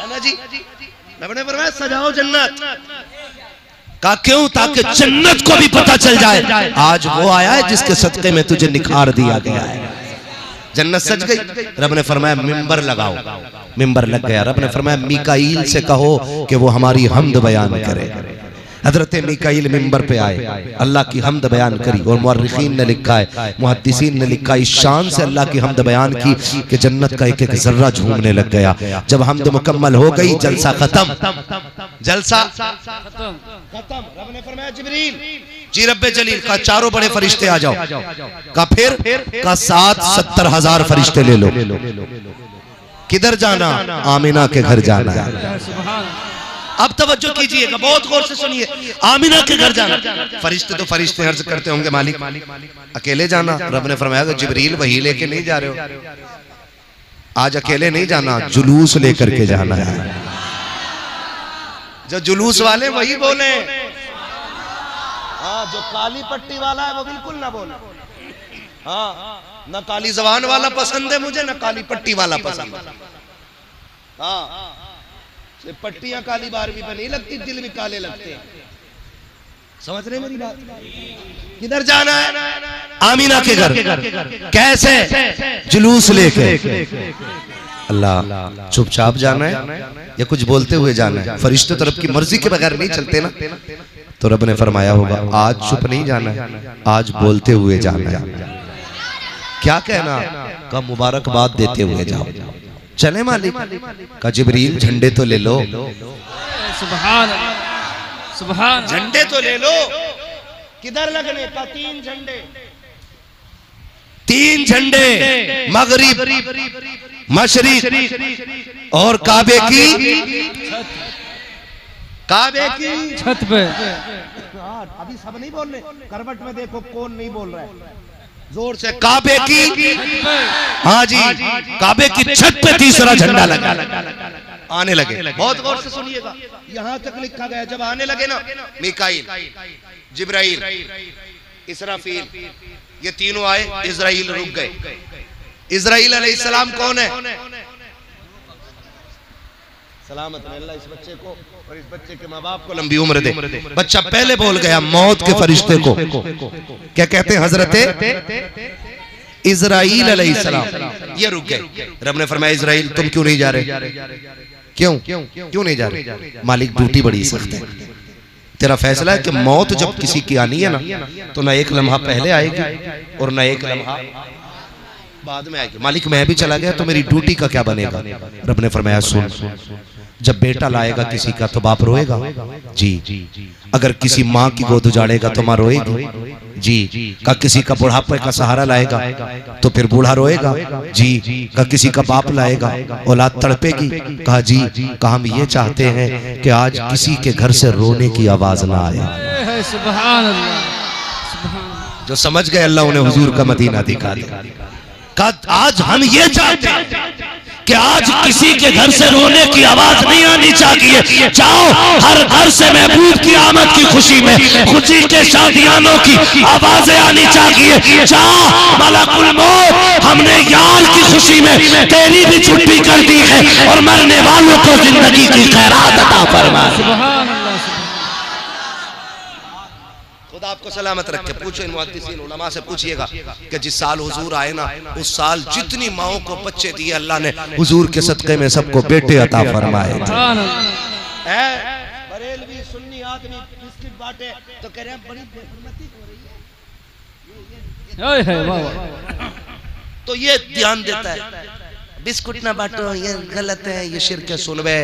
ना जी। रब ने फरमाया सजाओ जन्नत का। क्यों? ताकि जन्नत को भी पता चल जाए आज वो आया है जिसके सदके में तुझे निखार दिया गया है। जन्नत सज गई। रब ने फरमाया मिंबर लगाओ। मिंबर लग गया। रब ने फरमाया मीकाईल से कहो कि वो हमारी हमद बयान करे। हजरत मीकाईल मिंबर पे आए, अल्लाह की हमद बयान करी। और मुअर्रिखीन ने लिखा है, मुहद्दिसीन ने लिखा इस शान से अल्लाह की हमद बयान की कि जन्नत का एक एक जर्रा झूमने लग गया। जब हमद मुकम्मल हो गई जलसा खत्म। जलसा खत्म। रब ने फरमाया जिब्रील जी रब्बे जलील का चारों बड़े फरिश्ते आ जाओ। का फिर का 70,000 फरिश्ते ले लो। किधर जाना? आमिना के घर जाना है। अब तवज्जो कीजिएगा, बहुत गौर से सुनिए। आमिना के घर जाना। फरिश्ते तो फरिश्ते अर्ज करते होंगे मालिक अकेले जाना? रब ने फरमाया जिब्रील वही लेके नहीं जा रहे हो, आज अकेले नहीं जाना, जुलूस लेकर के जाना है। जो जुलूस वाले वही बोले। हाँ, जो काली पट्टी वाला है वो बिल्कुल ना बोले। हाँ, ना काली जबान वाला पसंद है मुझे, ना काली पट्टी वाला पसंद है। हाँ, पट्टियां काली बारहवीं पे नहीं लगती, दिल भी काले लगते हैं। समझ रहे मेरी बात? किधर जाना है? आमीना के घर। कैसे? जुलूस लेके। अल्लाह, चुपचाप जाना है या कुछ बोलते हुए जाना है? फरिश्ते तो रब की मर्जी के बगैर नहीं चलते ना। तो रब ने फरमाया होगा आज चुप नहीं जाना है, आज बोलते हुए जाना है। क्या कहना? का मुबारकबाद देते हुए जाओ। चले मालिक का जिब्रील झंडे तो ले लो,
सुभान सुभान,
झंडे तो ले लो। किधर लगने का? 3 झंडे, 3 झंडे, मगरिब, मशरिक और काबे की
छत पे।
अभी सब नहीं बोल रहे, करवट में देखो कौन नहीं बोल रहा है, जोर से। काबे की, हाँ जी, काबे की छत पे तीसरा झंडा लगा। आने लगे, बहुत गौर से सुनिएगा, यहां तक लिखा गया जब आने लगे ना मीकाईल, जिब्राइल, इसराफील, ये तीनों आए, इजराइल रुक गए। इजराइल अलैहिस्सलाम कौन है? सलामत रहे अल्लाह इस बच्चे को और इस बच्चे के माँ बाप को लंबी उम्र दे। बच्चा पहले बोल गया मौत के फरिश्ते को। क्या कहते हैं? हजरत इजराइल अलैहिस्सलाम। ये रुक गए। रब ने फरमाया इजराइल तुम क्यों नहीं जा रहे? क्यों नहीं जा रहे? मालिक ड्यूटी बड़ी सख्त है, तेरा फैसला है कि मौत जब किसी की आनी है ना तो ना एक लम्हा पहले आएगी और ना एक लम्हा बाद में आएगी। मालिक मैं भी चला गया तो मेरी ड्यूटी का क्या बनेगा? रब ने फरमाया सुन, जब बेटा लाएगा किसी का तो बाप रोएगा जी, अगर किसी माँ की गोद उजाड़ेगा तो माँ रोएगी जी, का किसी का बुढ़ापे का सहारा लाएगा तो फिर बूढ़ा रोएगा जी, का किसी का बाप लाएगा औलाद तड़पेगी। कहा जी, का हम ये चाहते हैं कि आज किसी के घर से रोने की आवाज ना आए।
सुभान अल्लाह।
जो समझ गए अल्लाह उन्हें हुजूर का मदीना दिखा दिया। आज हम ये चाहते हैं कि आज किसी के घर से रोने की आवाज नहीं आनी चाहिए। जाओ हर घर से महबूब की आमद की खुशी में खुशी के शादियानों की आवाजें आनी चाहिए। जाओ मलकुल मौत, हमने यार की खुशी में तेरी भी छुट्टी कर दी है और मरने वालों को जिंदगी की खैरात अता फरमा।
सुभान अल्लाह।
खुदा आपको सलामत रखे। पूछो इन मुहद्दिसीन उलमा से पूछिएगा कि जिस साल हुजूर आए ना उस साल जितनी माओं को बच्चे दिए अल्लाह ने हुजूर के सदक़े में सबको बेटे अता फरमाए। बरेलवी सुन्नी आदमी बिस्किट बांटे तो कह रहे हैं बड़ी बेहरमती हो रही है। तो ये ध्यान देता है बिस्कुट ना बांटो, ये गलत है, ये शिर्क है। सुनवे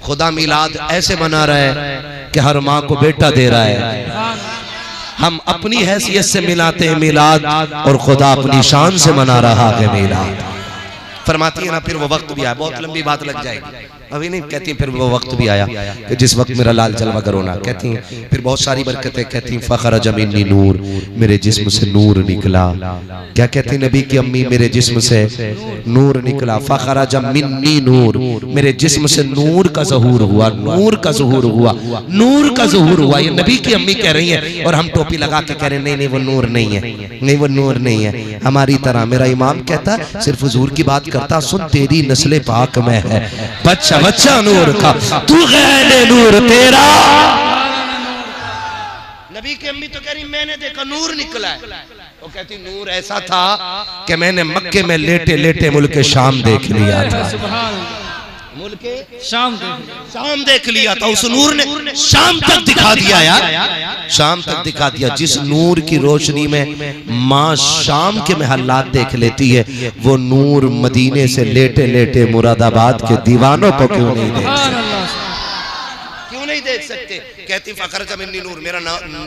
खुदा मिलाद ऐसे मना रहा है कि हर माँ को बेटा दे रहा है। हम अपनी हैसियत से मिलाते हैं मिलाद और खुदा अपनी शान से मना रहा है मिलाद। फरमाती है ना फिर वो वक्त भी आया, बहुत लंबी बात लग जाएगी अभी नहीं, कहती हैं फिर वो वक्त भी आया कि जिस वक्त मेरा लाल जलवा करोना। कहती हैं फिर बहुत सारी बरकतें, कहती हैं फखरज मिन्नी नूर, मेरे जिस्म से नूर निकला। क्या कहती नबी की अम्मी? मेरे जिस्म से नूर निकला। फखरज मिन्नी नूर, मेरे जिस्म से नूर का ज़हूर हुआ, नूर का ज़हूर हुआ, नूर का ज़हूर हुआ। ये नबी की अम्मी कह रही है और हम टोपी लगा के कह रहे हैं नहीं नहीं वो नूर नहीं है, नहीं वो नूर नहीं है हमारी तरह। मेरा इमाम कहता सिर्फ हुजूर की बात करता, सुन तेरी नस्ल पाक में है बच्चा बच्चा नूर का, तू गैर नूर तेरा। नबी की अम्मी तो कह रही मैंने देखा नूर निकला है। वो कहती नूर ऐसा था कि मैंने मक्के में लेटे लेटे मुल्क शाम देख लिया था। मुल्क शाम देख लिया था। उस नूर ने शाम तक दिखा दिया यार, शाम तक दिखा दिया। जिस नूर की रोशनी में माँ शाम के महल्लात देख लेती है, वो नूर मदीने से लेटे लेटे मुरादाबाद के दीवानों को क्यों नहीं देख सकते? क्यों नहीं देख सकते? कहती फखरज मिन्नी नूर,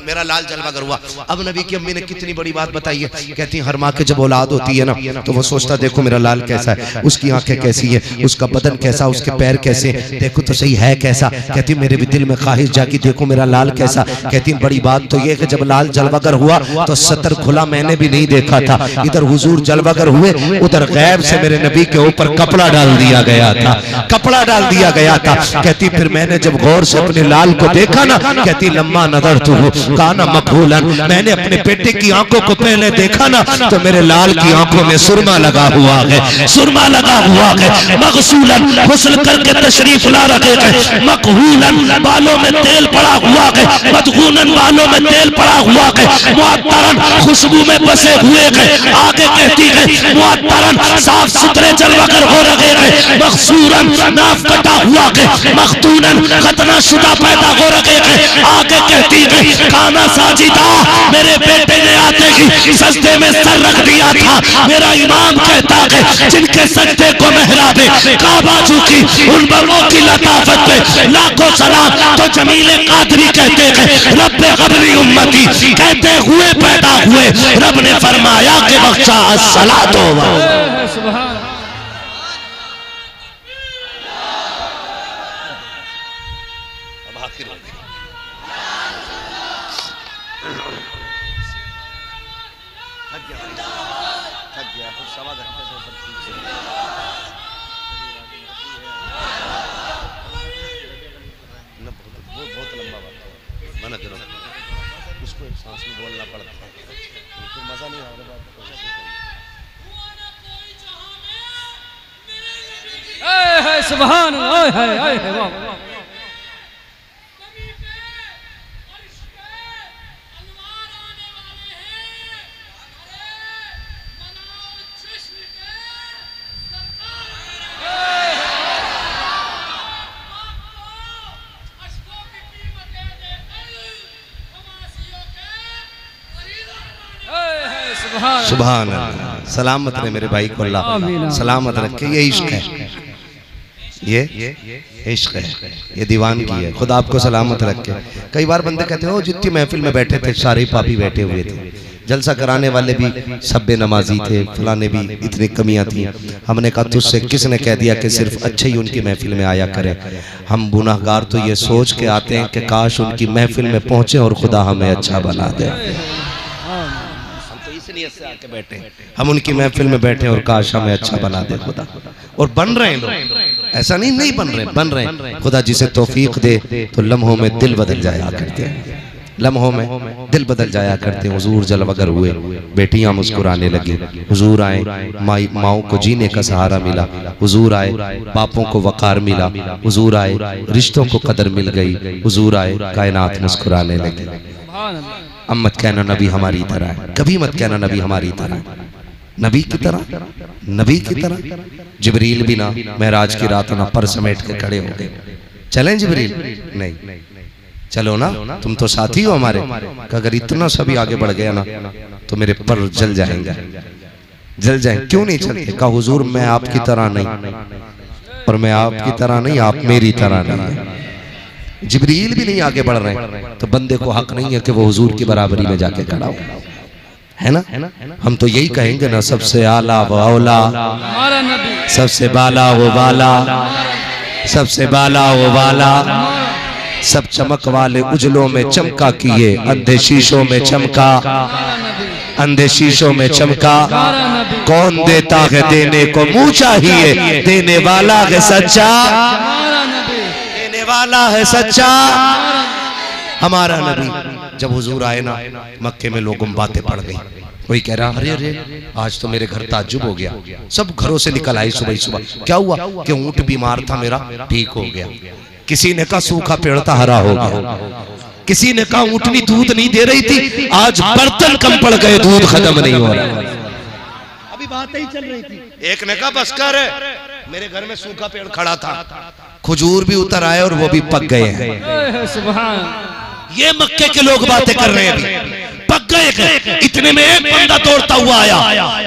मेरा लाल जलवागर हुआ। अब नबी की अम्मी ने कितनी बड़ी बात बताई है। कहती हर माँ के जब औलाद होती है ना तो वो सोचता देखो मेरा लाल कैसा है, उसकी आंखें कैसी है, उसका बदन कैसा, उसके पैर कैसे, देखो तो सही है कैसा। कहती मेरे भी दिल में ख्वाहिश जागी देखो मेरा लाल कैसा। कहती बड़ी बात तो ये कि जब लाल जलवागर हुआ तो सतर खुला मैंने भी नहीं देखा था। इधर हुजूर जलवागर हुए, उधर गैब से मेरे नबी के ऊपर कपड़ा डाल दिया गया था, कपड़ा डाल दिया गया था। कहती फिर मैंने जब गौर से अपने लाल को देखा ना, कहती लम्मा नजर तू काना मकबूलन, मैंने अपने बेटे की आंखों को पहले देखा ना तो मेरे लाल की आंखों में सुरमा लगा हुआ है, सुरमा लगा हुआ है। मगसूलन गुस्ल करके तशरीफ ला रखे हैं, मकहूलन बालों में तेल पड़ा हुआ है, मदगूनन बालों में तेल पड़ा हुआ है, मुअत्तरन खुशबू में बसे हुए हैं। आगे कहती है मुअत्तरन साफ सुथरे जलवागर हो रहे हैं, मखसूरन नाफ कटा हुआ है, मखतूनन खतना शुदा पैदा हो रहे हैं। आगे कहती है काना साजिदा, मेरे बेटे ने आते ही सजदे में सर रख दिया था। मेरा इमाम कहता है जिनके सजदे को महराबे काबा झुकी उन बड़ों की लताफत पे लाखों सलाम। तो जमीले कादरी कहते हैं रब्बे क़ब्री उम्मती, कहते हुए पैदा हुए रब ने फरमाया कि बख्शा अस्सलातो व
सुभान
उसको एक सांस में बोलना पड़ता है, फिर मजा नहीं आ रहा।
सुभान अल्लाह, हाय हाय वाह।
सुभान अल्लाह, सलामत रहे मेरे भाई को अल्लाह सलामत रखे। ये इश्क है, ये इश्क है, ये दीवान की है। खुदा आपको सलामत रखे। कई बार बंदे कहते हो जितनी महफिल में बैठे थे सारे पापी बैठे हुए थे, जलसा कराने वाले भी सब बेनमाजी थे, फलाने भी इतनी कमियां थी। हमने कहा तुझसे किसने कह दिया कि सिर्फ अच्छे ही उनकी महफिल में आया करें। हम गुनाहगार तो ये सोच के आते हैं कि काश उनकी महफिल में पहुंचे और खुदा हमें अच्छा बना दे। से आके बैठे, हम उनकी महफिल में बैठे और काश हमें अच्छा बना दे खुदा। और बन रहे हैं लोग, ऐसा नहीं बन रहे, बन रहे हैं। खुदा जिसे तौफीक दे तो लम्हों में दिल बदल जाया करते हैं, लम्हों में दिल बदल जाया करते हैं। हुजूर जलवगर हुए, बेटियां मुस्कुराने लगी। हुजूर आए, माओ को जीने का सहारा मिला। हुजूर आए, बापों को वकार मिला। हुजूर आए, रिश्तों को कदर मिल गई। हुजूर आए, कायनात मुस्कुराने लगी। अब मत कहना नबी हमारी तरह है, कभी मत कहना नबी हमारी तरह, नबी की तरह, नबी की तरह। जिब्रील भी ना महराज की रात ना पर समेट के खड़े हो गए। चलें जिब्रील? नहीं, चलो ना, तुम तो साथी हो हमारे। अगर इतना सभी आगे बढ़ गया ना तो मेरे पर जल जाएंगे, जल जाए। क्यों नहीं चलते? कहा हुजूर मैं आपकी तरह नहीं, और मैं आपकी तरह नहीं, आप मेरी तरह नहीं। जिब्रील भी नहीं आगे बढ़ रहे हैं तो बंदे को हक नहीं है कि वो हुजूर की बराबरी में जाके खड़ा हो, है ना? हम तो यही कहेंगे ना, सबसे आला वो औला, सबसे बाला वो बाला, सबसे बाला वो बाला। सब चमक वाले उजलों में चमका किए, अंधे शीशों में चमका, अंधे शीशों में चमका। कौन देता है देने को मुंह चाहिए, देने वाला है सच्चा, देने वाला है सच्चा हमारा नबी। जब हुजूर आए ना मक्के में लोगों में बातें पड़ गई। कोई कह रहा अरे अरे आज तो मेरे घर ताज्जुब हो गया। सब घरों से निकल आए सुबह सुबह। क्या हुआ? कि ऊंट बीमार था मेरा, ठीक हो गया। किसी ने कहा सूखा पेड़ था, हरा हो गया। किसी ने कहा ऊंटनी दूध नहीं दे रही थी, आज बर्तन कम पड़ गए, दूध खत्म नहीं हो रहा। अभी बात ही चल रही थी। एक ने कहा बस कर, मेरे घर में सूखा पेड़ खड़ा था, खजूर भी उतर आए और वो भी पक गए हैं। सुभान। ये मक्के के लोग बातें कर रहे हैं, अभी पक गए। इतने में एक बंदा दौड़ता हुआ आया।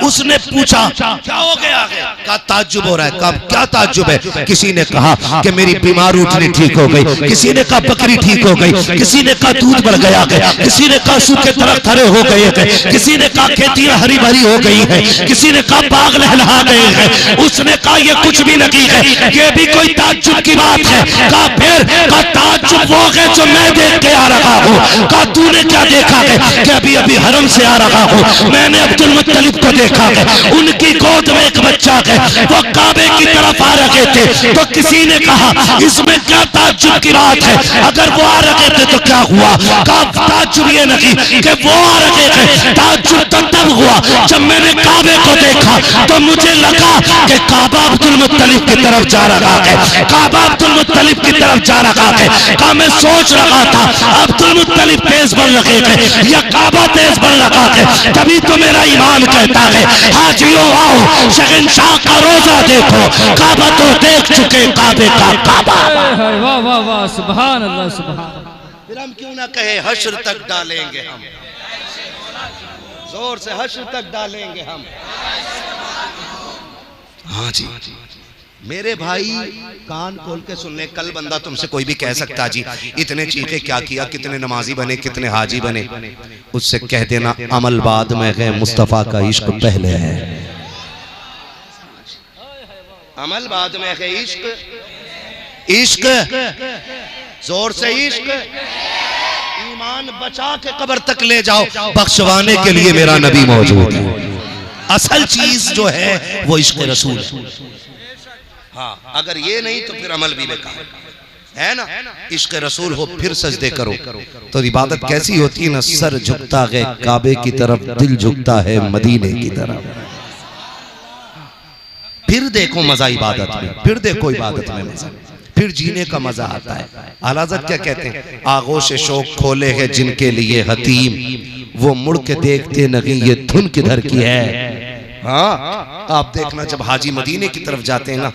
उसने पूछा क्या हो गया? कहा ताज्जुब हो रहा है। कहा क्या ताज्जुब है? किसी ने कहा कि मेरी बीमार ऊँटनी ठीक हो गई, किसी ने कहा बकरी ठीक हो गई, किसी ने कहा दूध बढ़ गया, किसी ने कहा सूखे दरख्त हरे हो गए, किसी ने कहा खेतियां हरी भरी हो गई है, किसी ने कहा बाग लहलहा गए हैं। उसने कहा ये कुछ भी नहीं है, ये भी कोई ताज्जुब की बात है। कहा फिर? कहा ताज्जुब वो है जो मैं देख के आ रहा हूँ। कहा तूने क्या देखा है? कि अभी अभी हरम से आ रहा हूँ, मैंने अब्दुल मुत्तलिब को देखा है, उनकी गोद में एक बच्चा है, वो काबे की तरफ आ रहे थे। तो किसी ने कहा इसमें क्या ताज्जुब की बात है, अगर वो आ रहे थे तो क्या हुआ? कहा ताज्जुब ये नहीं कि वो आ रहे थे, ताज्जुब तो तब हुआ जब मैंने काबे को देखा तो मुझे लगा कि काबा अब्दुल मुत्तलिब की तरफ जा रहा है, काबा अब्दुल मुत्तलिब की तरफ जा रहा है। कहा मैं सोच रहा था अब्दुल मुत्तलिब तेज बढ़ रहे थे या काबा तेज बढ़ रहा है, तभी तो मेरा ईमान कहता है हाजियों आओ शहंशाह का रोजा देखो, काबा तो देख चुके काबे का काबा।
वाह वाह वाह, सुभान अल्लाह सुभान।
फिर हम क्यों ना कहे हश्र तक डालेंगे हम, जोर से हश्र तक डालेंगे हम। हाँ जी मेरे भाई कान खोल के सुन ले, कल बंदा तुमसे कोई भी कह सकता जी इतने चीखे क्या किया, कितने नमाजी बने, कितने हाजी बने, उससे कह देना अमल बाद में है, मुस्तफा का इश्क पहले है। अमल बाद में है, इश्क इश्क जोर से इश्क। ईमान बचा के कब्र तक ले जाओ, बख्शवाने के लिए मेरा नबी मौजूद है। असल चीज जो है वो इश्क रसूल है। हाँ अगर ये नहीं तो फिर अमल भी बेकार है ना। इश्क रसूल हो फिर सजदे करो तो इबादत कैसी होती है ना, सर झुकता है काबे की तरफ, दिल झुकता है मदीने की तरफ। फिर देखो मजा इबादत में, फिर देखो इबादत में मजा, फिर जीने का मजा आता है। आला हज़रत क्या कहते हैं, आगोश शौक खोले हैं जिनके लिए हतीम, वो मुड़ के देखते नहीं ये धुन किधर की है। हाँ आप देखना जब हाजी मदीने की तरफ जाते हैं ना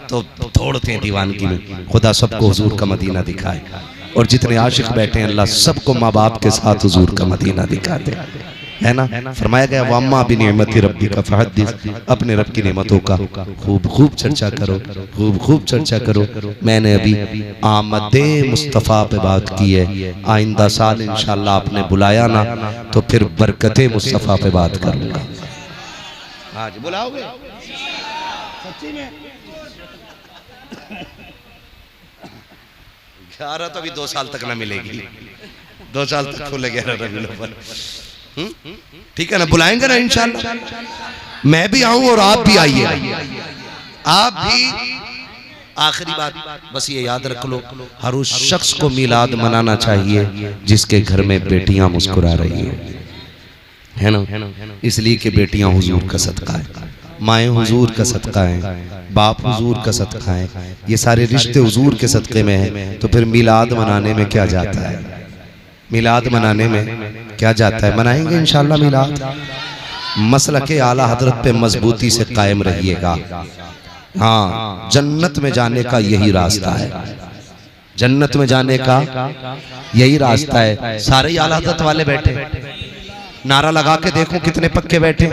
तो दौड़ते हैं दीवानगी में। खुदा सबको हुजूर का मदीना दिखाए, और जितने आशिक बैठे हैं अल्लाह सबको माँ बाप के साथ हुजूर का मदीना दिखाते है ना। फरमाया गया वम्मा बिनिअमति रब्बिका फहद्दिस, अपने रब की नेमतों का खूब खूब चर्चा करो, खूब खूब चर्चा करो। मैंने अभी आमदे मुस्तफ़ा पे बात की है, आइंदा साल इंशाल्लाह आपने बुलाया ना तो फिर बरकते मुस्तफ़ा पे बात करूंगा। आज बुलाओगे सच्ची में? 11 तो अभी 2 साल तक ना मिलेगी, 2 साल तक खुले 11 रबीउल अव्वल। ठीक है ना, बुलाएंगे ना इंशाल्लाह। मैं भी आऊं और आप भी आइए, आप भी। आखिरी बात बस ये याद रख लो, हर उस शख्स को मिलाद मनाना चाहिए जिसके घर में बेटियां मुस्कुरा रही है ना। इसलिए कि बेटियां हुजूर का सदका है, माएँ हुजूर का सदका है, बाप हुजूर का सदका है, ये सारे रिश्ते हुजूर के सदक़े में है। तो फिर मिलाद मनाने में क्या जाता है, मिलाद मनाने में क्या जाता है? मनाएंगे इंशाल्लाह मिलाद। मसलके आला हजरत पे मजबूती से कायम रहिएगा। हाँ जन्नत में जाने का यही रास्ता है, जन्नत में जाने का यही रास्ता है। सारे आला हजरत वाले बैठे, नारा लगा के देखो कितने पक्के बैठे।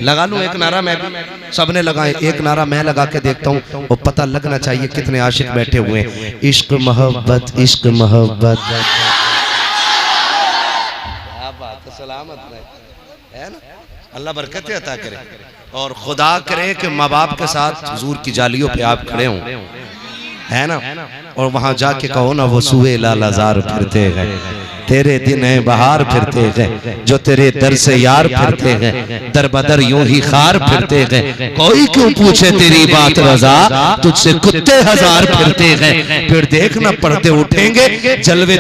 लगा लूं एक नारा मैं भी, सबने लगाए, एक नारा मैं लगा के देखता हूँ, वो पता लगना चाहिए कितने आशिक बैठे हुए हैं। इश्क मोहब्बत, इश्क मोहब्बत, क्या बात है, सलामत रहे है ना। अल्लाह बरकत अता करे, और खुदा करे कि माँ बाप के साथ हुजूर की जालियों पे आप खड़े हों, है ना, और वहां जाके कहो ना वो सुए लालाजार फिरते हैं, तेरे दिन है बहार फिरते हैं, जो तेरे दर से यार फिरते हैं, दर बदर यूं ही खार फिरते हैं। कोई क्यों पूछे तेरी बात रजा, तुझसे कुत्ते हजार फिरते हैं। फिर देखना पर्दे उठेंगे, जलवे